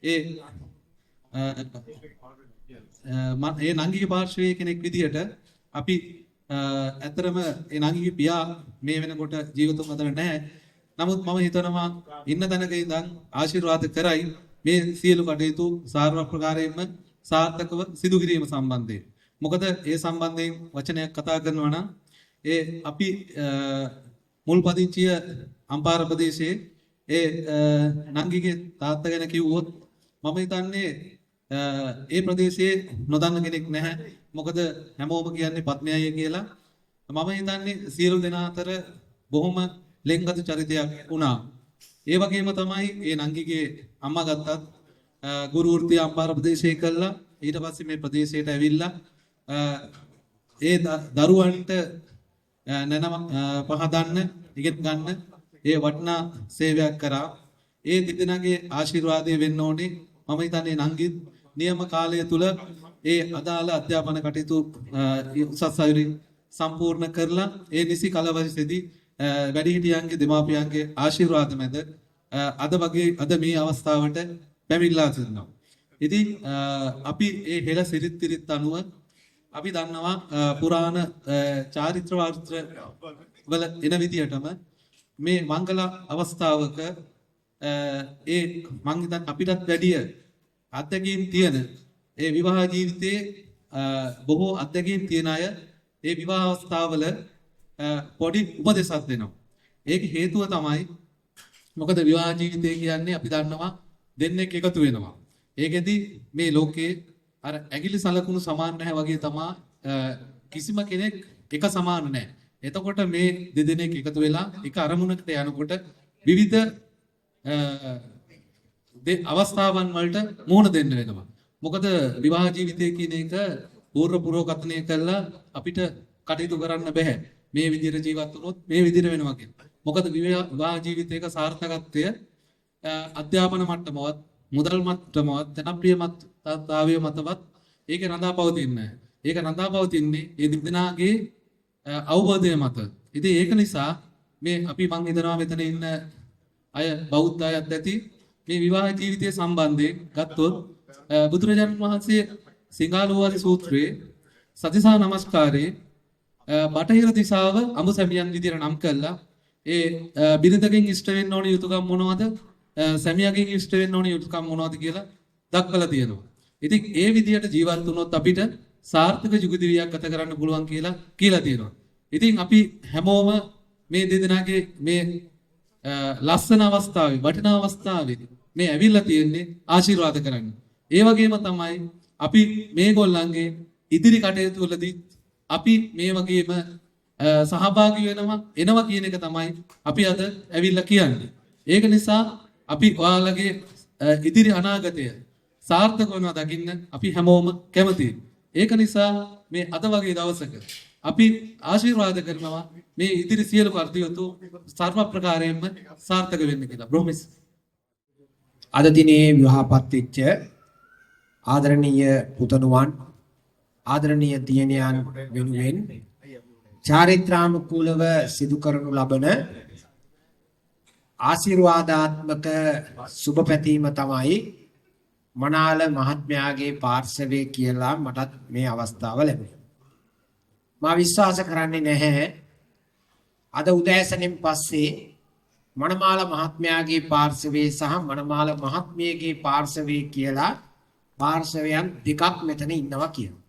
ඒ නංගිගේ පාර්ශ්වයේ කෙනෙක් විදියට අපි ඇත්තරම ඒ නංගිගේ පියා මේ වෙනකොට ජීවිතුන් අතර නැහැ. නමුත් මම හිතනවා ඉන්න තැනක ඉඳන් ආශිර්වාද කරයි මේ සියලු කටයුතු සාර්ව ප්‍රකාරයෙන්ම සාර්ථකව සිදු කිරීම සම්බන්ධයෙන්. මොකද ඒ සම්බන්ධයෙන් වචනයක් කතා කරනවා නම් ඒ අපි මුල් පදිංචිය අම්පාර ප්‍රදේශයේ ඒ නංගිගේ තාත්තා ගැන කිව්වොත් මම හිතන්නේ ඒ ප්‍රදේශයේ නොදන්න කෙනෙක් නැහැ. මොකද හැමෝම කියන්නේ පත්මය අයිය කියලා. මම හිතන්නේ සියලු දෙනා අතර බොහොම ලෙන්ගත චරිතයක් වුණා. ඒ වගේම තමයි ඒ නංගිගේ අම්මා ගත්තත් ගුරු වෘත්තිය අම්පාර ප්‍රදේශයේ කළා. ඊට පස්සේ මේ ප්‍රදේශයට ඇවිල්ලා ඒ දරුවන්ට නැනම පහදන්න ඉගෙන ගන්න ඒ වටිනා සේවයක් කරා. ඒ දෙදෙනාගේ ආශිර්වාදය වෙන්න ඕනේ. මම හිතන්නේ නංගි නියම කාලය තුල ඒ අදාළ අධ්‍යාපන කටයුතු උසස් අයුරින් සම්පූර්ණ කරලා ඒ නිසි කලවරිසෙදී වැඩිහිටියන්ගේ දෙමාපියන්ගේ ආශිර්වාද මැද අද මේ අවස්ථාවට පැමිණලා සිටිනවා. ඉතින් අපි ඒ හෙළ සිරිත් අනුව අපි දන්නවා පුරාණ චාරිත්‍ර වාර්ත්‍ර වල එන විදියටම මේ මංගල අවස්ථාවක ඒ මං හිතන්නේ අපිටත් වැඩිය අත්දැකීම් තියෙන ඒ විවාහ ජීවිතයේ බොහෝ අත්දැකීම් තියෙන අය ඒ විවාහ අවස්ථාවල පොඩි උපදේශයක් දෙනවා. ඒක හේතුව තමයි මොකද විවාහ ජීවිතය කියන්නේ අපි දන්නවා දෙන්නෙක් එකතු වෙනවා. ඒකෙදි මේ ලෝකේ අර ඇගිලි සලකුණු සමාන නැහැ වගේ තමයි කිසිම කෙනෙක් එක සමාන නැහැ. එතකොට මේ දෙදෙනෙක් එකතු වෙලා එක අරමුණකට යනකොට විවිධ අවස්ථාවන් වලට මුහුණ දෙන්න වෙනවා. මොකද විවාහ ජීවිතය කියන එක පූර්ව පුරෝකථනය කළා අපිට කටයුතු කරන්න බෑ. මේ විදිහට ජීවත් වුණොත් මේ විදිහට වෙනවා කියන්නේ. මොකද විවාහ ජීවිතයක සාර්ථකත්වය අධ්‍යාපන මට්ටමවත් මුදල් මට්ටමවත් ජනප්‍රිය මට්ටමතාවය මතවත් ඒක රඳා පවතින්නේ. ඒක රඳා පවතින්නේ ඒ දෙදෙනාගේ අවබෝධය මත. ඉතින් ඒක නිසා මේ අපි මං හිතනවා මෙතන ඉන්න අය බෞද්ධ අයත් ඇති මේ විවාහ ජීවිතය සම්බන්ධයෙන් ගත්තොත් බුදුරජාණන් වහන්සේ සිංහාලෝවාද සූත්‍රයේ සතිසා නමස්කාරයේ බටහිර දිශාව අඹ සැමියන් විදියට නම් කළා. ඒ බිරිඳගෙන් ඉෂ්ට වෙන්න ඕන යුතුයකම් මොනවද? සැමියාගෙන් ඉෂ්ට වෙන්න ඕන යුතුයකම් මොනවද කියලා දක්වලා තියෙනවා. ඉතින් ඒ විදියට ජීවත් වුණොත් අපිට සාර්ථක යුගදිවියක් ගත කරන්න පුළුවන් කියලා තියෙනවා. ඉතින් අපි හැමෝම මේ දෙදෙනාගේ මේ ලස්සන අවස්ථාවේ වටිනා අවස්ථාවේ මේ ඇවිල්ලා තියෙන්නේ ආශිර්වාද කරන්න. ඒ වගේම තමයි අපි මේගොල්ලන්ගේ ඉදිරි කටයුතු වලදී අපි මේ වගේම සහභාගී එනවා කියන එක තමයි අපි අද ඇවිල්ලා කියන්නේ. ඒක නිසා අපි ඔයාලගේ ඉදිරි අනාගතය සාර්ථක වෙනවා දකින්න අපි හැමෝම කැමතියි. ඒක නිසා මේ අද වගේ දවසක අපි ආශිර්වාද කරනවා මේ ඉදිරි සියලු කටයුතු සර්ව ප්‍රකාරයෙන්ම සාර්ථක වෙන්න කියලා. ප්‍රොමිස්. අද දිනේ විවාහපත් වෙච්ච ආදරණීය පුතණුවන් ආදරණීය දියණියන් වෙනුවෙන් චාරිත්‍රානුකූලව සිදු කරනු ලබන ආශිර්වාදාත්මක සුබ පැතීම තමයි මනාල මහත්මයාගේ පාර්ශවයේ කියලා මටත් මේ අවස්ථාව ලැබුණා. මා විශ්වාස කරන්නේ නැහැ අද උදෑසනින් පස්සේ මනමාල මහත්මයාගේ පාර්ශවයේ සහ මනමාල මහත්මියගේ පාර්ශවයේ කියලා පාර්ශවයන් දෙකක් මෙතන ඉන්නවා කියලා.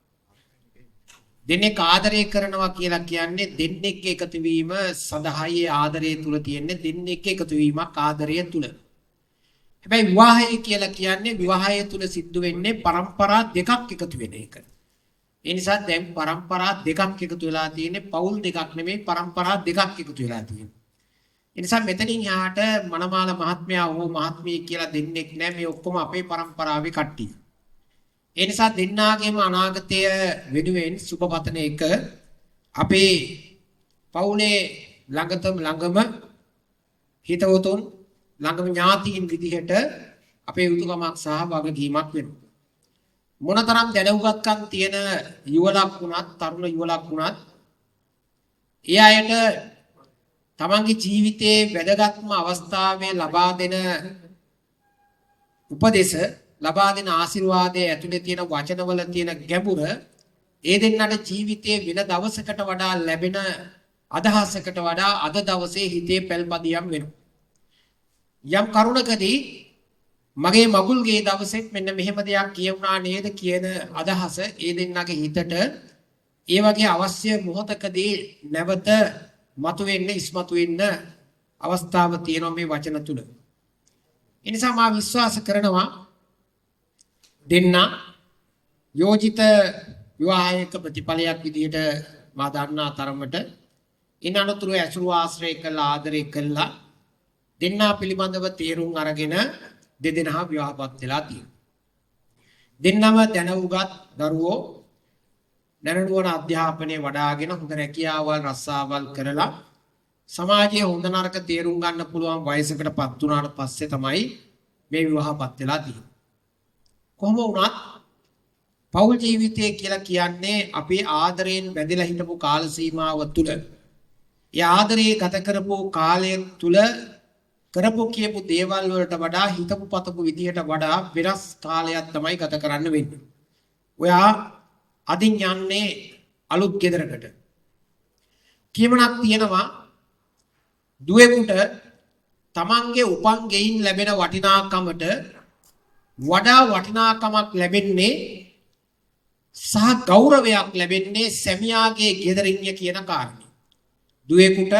දෙන්නෙක් ආදරය කරනවා කියලා කියන්නේ දෙන්නෙක් එකතු වීම සඳහායි ආදරය තුල තියෙන්නේ දෙන්නෙක් එකතු වීමක් ආදරය තුල. හැබැයි විවාහය කියලා කියන්නේ විවාහය තුල සිද්ධ වෙන්නේ પરම්පරා දෙකක් එකතු වෙන එක. ඒ නිසා දැන් પરම්පරා දෙකක් එකතු වෙලා තියෙන්නේ පවුල් දෙකක් නෙමෙයි પરම්පරා දෙකක් එකතු වෙලා තියෙන්නේ. ඒ නිසා මෙතනින් යාට මනමාල මහත්මයා හෝ මහත්මිය කියලා දෙන්නෙක් නැහැ. මේ ඔක්කොම අපේ પરම්පරාවේ කට්ටිය. ඒ නිසා දෙන්නාගේම අනාගතය වෙනුවෙන් සුබපතන එක අපේ පවුලේ ළඟම හිතවතුන් ළඟම ඥාතීන් විදිහට අපේ යුතුයකමක් සහ වගකීමක් වෙනවා. මොනතරම් දැනුගත්කම් තියෙන යුවලක් වුණත් තරුණ යුවලක් වුණත් ඒ අයට තමන්ගේ ජීවිතයේ වැදගත්ම අවස්ථාවේ ලබා දෙන උපදේශ ලබා දෙන ආශිර්වාදයේ ඇතුලේ තියෙන වචනවල තියෙන ගැඹුර ඒ දෙන්නට ජීවිතයේ වෙන දවසකට වඩා ලැබෙන අදහසකට වඩා අද දවසේ හිතේ පැල්පදියම් වෙනවා. යම් කරුණකදී මගේ මගුල්ගේ දවසෙත් මෙන්න මෙහෙම දෙයක් කියුණා නේද කියන අදහස ඒ දෙන්නගේ හිතට ඒ වගේ අවශ්‍ය මොහොතකදී නැවත මතුවෙන්න ඉස්මතු වෙන්න අවස්ථාව තියෙනවා මේ වචන තුල. ඒ නිසා මා විශ්වාස කරනවා දෙන්න යෝජිත විවාහයක ප්‍රතිඵලයක් විදිහට මා දන්නා තරමට ඉන් අනතුරු ඇසුරු ආශ්‍රය කළා ආදරය කළා දෙන්නා පිළිබඳව තීරුම් අරගෙන දෙදෙනා විවාහපත් වෙලා තියෙනවා. දෙන්නම දැනුගත් දරුවෝ දැනුවන අධ්‍යාපනයේ වඩාගෙන හොඳ රැකියාවල් රස්සාවල් කරලා සමාජයේ හොඳ නරක තීරුම් ගන්න පුළුවන් වයසකටපත් වුණාට පස්සේ තමයි මේ විවාහපත් වෙලා තියෙන්නේ. කොහොම වුණත් පෞල් ජීවිතය කියලා කියන්නේ අපේ ආදරයෙන් බැඳලා හිටපු කාල සීමාව තුළ ඒ ආදරයේ ගත කරපු කාලය තුළ කරපු කියපු දේවල් වලට වඩා හිතපු පතපු විදියට වඩා වෙනස් කාලයක් තමයි ගත කරන්න වෙන්නේ. ඔයා අදින් යන්නේ අලුත් ගෙදරකට. කියමනක් තියෙනවා දුවෙකුට තමන්ගේ උපන් ගෙයින් ලැබෙන වටිනාකමට වඩා වටිනාකමක් ලැබෙන්නේ සහ ගෞරවයක් ලැබෙන්නේ සැමියාගේ ගෙදරින්ය කියන කාරණේ. දුවෙකුට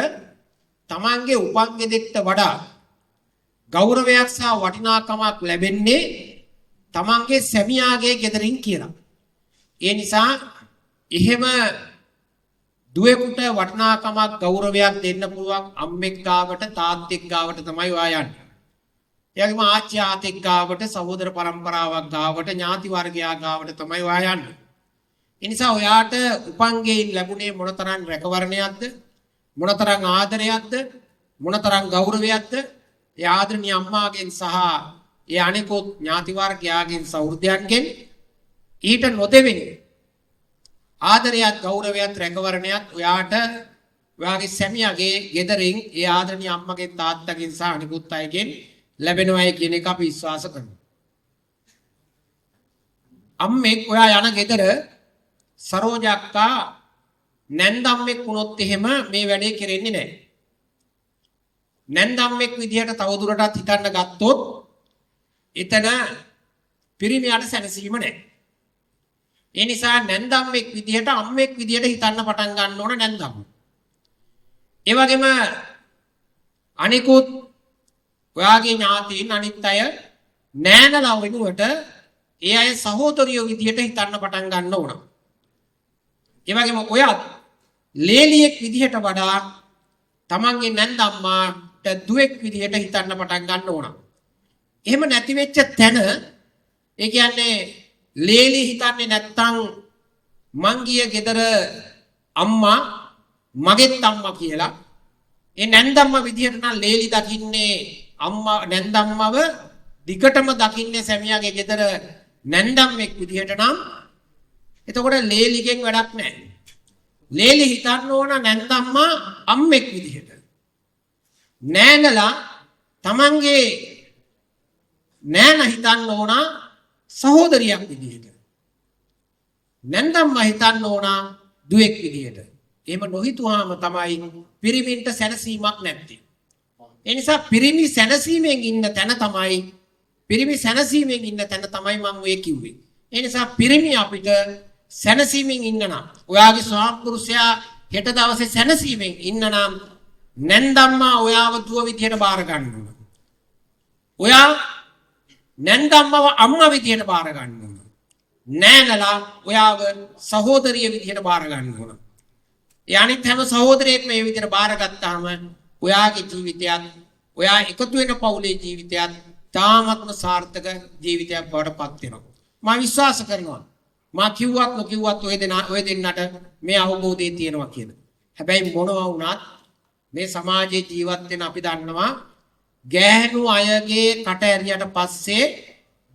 තමන්ගේ උපන් ගෙදෙට්ට වඩා ගෞරවයක් සහ වටිනාකමක් ලැබෙන්නේ තමන්ගේ සැමියාගේ ගෙදරින් කියලා. ඒ නිසා එහෙම දුවෙකුට වටිනාකමක් ගෞරවයක් දෙන්න පුළුවන් අම්මෙක් ගාවට තාත්තෙක් ගාවට තමයි ඔයා යන්නේ. ඒ වගේම ආච්චි ආතෙක් ගාවට සහෝදර පරම්පරාවක් ගාවට ඥාති වර්ගයා ගාවට තමයි ඔයා යන්නේ. ඒ නිසා ඔයාට උපන්ගෙයින් ලැබුණේ මොනතරම් රැකවරණයක්ද මොනතරම් ආදරයක්ද මොනතරම් ගෞරවයක්ද ඒ ආදරණීය අම්මාගෙන් සහ ඒ අනෙකුත් ඥාති වර්ගයාගෙන් සහෘදයන්ගෙන් ඊට නොදෙවෙනි ආදරයත් ගෞරවයත් රැකවරණයත් ඔයාට ඔයාගේ සැමියාගේ ගෙදරින් ඒ ආදරණීය අම්මගෙන් තාත්තගෙන් සහ අනිකුත් අයගෙන් ලැබෙනවායි කියන එක අපි විශ්වාස කරනවා. අම්මෙක් ඔයා යන ගෙදර සරෝජක්කා නැන්දම්මෙක් වුණොත් එහෙම මේ වැඩේ කෙරෙන්නේ නැහැ. නැන්දම්මෙක් විදිහට තවදුරටත් හිතන්න ගත්තොත් එතන පිරිමියාට සැනසීම නැහැ. ඒ නිසා නැන්දම්මෙක් විදිහට අම්මෙක් විදිහට හිතන්න පටන් ගන්න ඕන නැන්දම්ම. ඒ වගේම අනිකුත් ඔයාගේ ඥාතීන් අනිත් අය නෑනලා වෙනුවට ඒ අය සහෝදරියෝ විදිහට හිතන්න පටන් ගන්න ඕන. ඒ වගේම ඔයත් ලේලියෙක් විදිහට වඩා තමන්ගේ නැන්දම්මාට දුවෙක් විදිහට හිතන්න පටන් ගන්න ඕන. එහෙම නැති වෙච්ච තැන ඒ කියන්නේ ලේලි හිතන්නේ නැත්තම් මං ගිය ගෙදර අම්මා මගෙත් අම්මා කියලා. ඒ නැන්දම්ම විදිහට නම් ලේලි දකින්නේ අම්මා නැන්දම්මව දිගටම දකින්නේ සැමියාගේ ගෙදර නැන්දම්මෙක් විදිහට නම් එතකොට ලේලිගෙන් වැඩක් නැහැ. ලේලි හිතන්න ඕන නැන්දම්මා අම්මෙක් විදිහට. නෑනලා තමන්ගේ නෑන හිතන්න ඕන සහෝදරියක් විදිහට. නැන්දම්මා හිතන්න ඕන දුවෙක් විදිහට. එහෙම නොහිතුවාම තමයි පිරිමින්ට සැනසීමක් නැත්තේ. ඒ නිසා පිරිමි සැනසීමෙන් ඉන්න තැන තමයි මම ඔය කිව්වේ. ඒ නිසා පිරිමි අපිට සැනසීමෙන් ඉන්න නම් ඔයාගේ ස්වාමිපුරුෂයා හෙට දවසේ සැනසීමෙන් ඉන්න නම් නැන්දම්මා ඔයාව දුව විදියට බාර ගන්න ඕන. ඔයා නැන්දම්මව අම්මා විදියට බාර ගන්න ඕන. නෑනලා ඔයාව සහෝදරිය විදියට බාර ගන්න ඕන. ඒ අනිත් හැම සහෝදරයෙක්ම මේ විදියට බාරගත්තාම ඔයාගේ ජීවිතයත් ඔයා එකතු වෙන පවුලේ ජීවිතයත් තාමත්ම සාර්ථක ජීවිතයක් බවට පත් වෙනවා. මම විශ්වාස කරනවා. මා කිව්වත් නොකිව්වත් ඔය දෙන්නට මේ අවබෝධය තියෙනවා කියලා. හැබැයි මොනවා වුණත් මේ සමාජයේ ජීවත් වෙන අපි දන්නවා ගෑනු අයගේ කට ඇරියට පස්සේ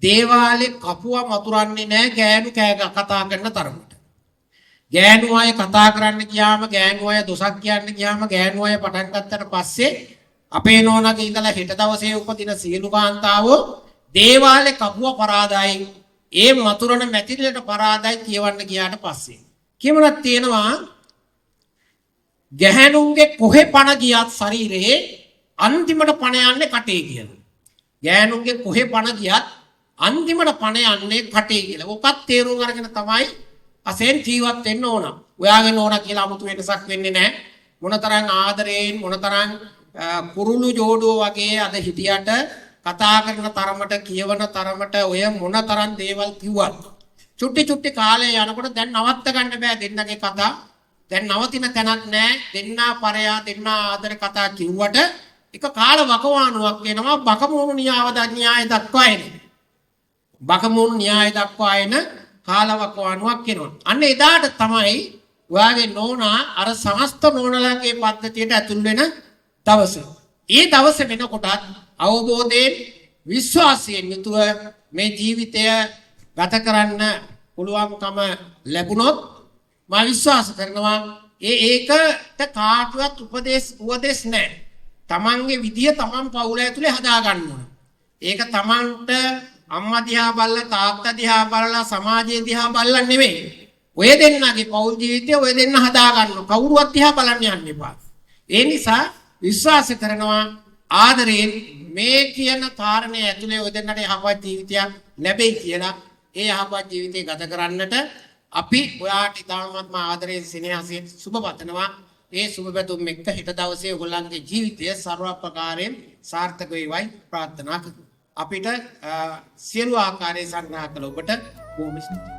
දේවාලේ කපුවා මතුරන්නේ නැහැ ගෑනු කතා කරන තරමට. ගෑනු අය කතා කරන්න ගියාම ගෑනු අය දොසක් කියන්න ගියාම ගෑනු අය පටන් ගත්තට පස්සේ අපේ නෝනාගේ ඉඳලා හෙට දවසේ උපදින සියලු කාන්තාවෝ දේවාලේ කපුවා පරාදයි ඒ මතුරන මැතිරිලට පරාදයි කියවන්න ගියාට පස්සේ කියමනක් තියෙනවා ගැහැණුන්ගේ කොහෙ පණ ගියත් ශරීරයේ අන්තිමට පණ යන්නේ කටේ කියලා. ගැහැණුන්ගේ කොහෙ පණ ගියත් අන්තිමට පණ යන්නේ කටේ කියලා. ඔකත් තේරුම් අරගෙන තමයි අසෙන් ජීවත් වෙන්න ඕන. ඔයාගේ නෝනා කියලා 아무තු වෙනසක් වෙන්නේ නැහැ. මොනතරම් ආදරයෙන් මොනතරම් කුරුළු ජෝඩුව වගේ අද හිටියට කතා කරන තරමට කියවන තරමට ඔය මොනතරම් දේවල් කිව්වත් චුට්ටි කාලේ යනකොට දැන් නවත්ත ගන්න බෑ දෙන්නගේ කතා. දැන් නවතින තැනක් නැහැ. දෙන්නා පරයා දෙන්නා ආදර කතා කිව්වට එක කාල වකවානුවක් වෙනවා. බකමූණු න්‍යාය දක්වා එන. බකමූණු න්‍යාය දක්වා එන කාල වකවානුවක් වෙනවා. අන්න එදාට තමයි ඔයාගේ නෝනා අර සමස්ත නෝනලන්ගේ පද්ධතියට ඇතුල් වෙන දවස. ඒ දවස වෙනකොටත් අවබෝධයෙන් විශ්වාසයෙන් යුතුව මේ ජීවිතය ගත කරන්න පුළුවන්කම ලැබුණොත් මම විශ්වාස කරනවා ඒකට කාටවත් උපදෙස් නැහැ. තමන්ගේ විදිය තමන් පවුල ඇතුලේ හදා ගන්න ඕන. ඒක තමන්ට අම්මා දිහා බලලා තාත්තා දිහා බලලා සමාජය දිහා බලලා නෙමෙයි. ඔය දෙන්නගේ පෞල් ජීවිතය ඔය දෙන්න හදා ගන්න. කවුරුවත් දිහා බලන්න යන්න එපා. ඒ නිසා විශ්වාස කරනවා ආදරයෙන් මේ කියන කාරණේ ඇතුලේ ඔය දෙන්නට යහපත් ජීවිතයක් ලැබෙයි කියලා. ඒ යහපත් ජීවිතය ගත කරන්නට අපි ඔයාට ඉතාමත්ම ආදරයෙන් සෙනෙහසින් සුබ පතනවා. ඒ සුබ පැතුම් එක්ක හෙට දවසේ ඔයගොල්ලන්ගේ ජීවිතය ਸਰව ප්‍රකාරයෙන් සාර්ථක වේවයි ප්‍රාර්ථනා කරමු. අපිට සියලු ආකාරයේ සංග්‍රහ කළ ඔබට බොහොම ස්තුතියි.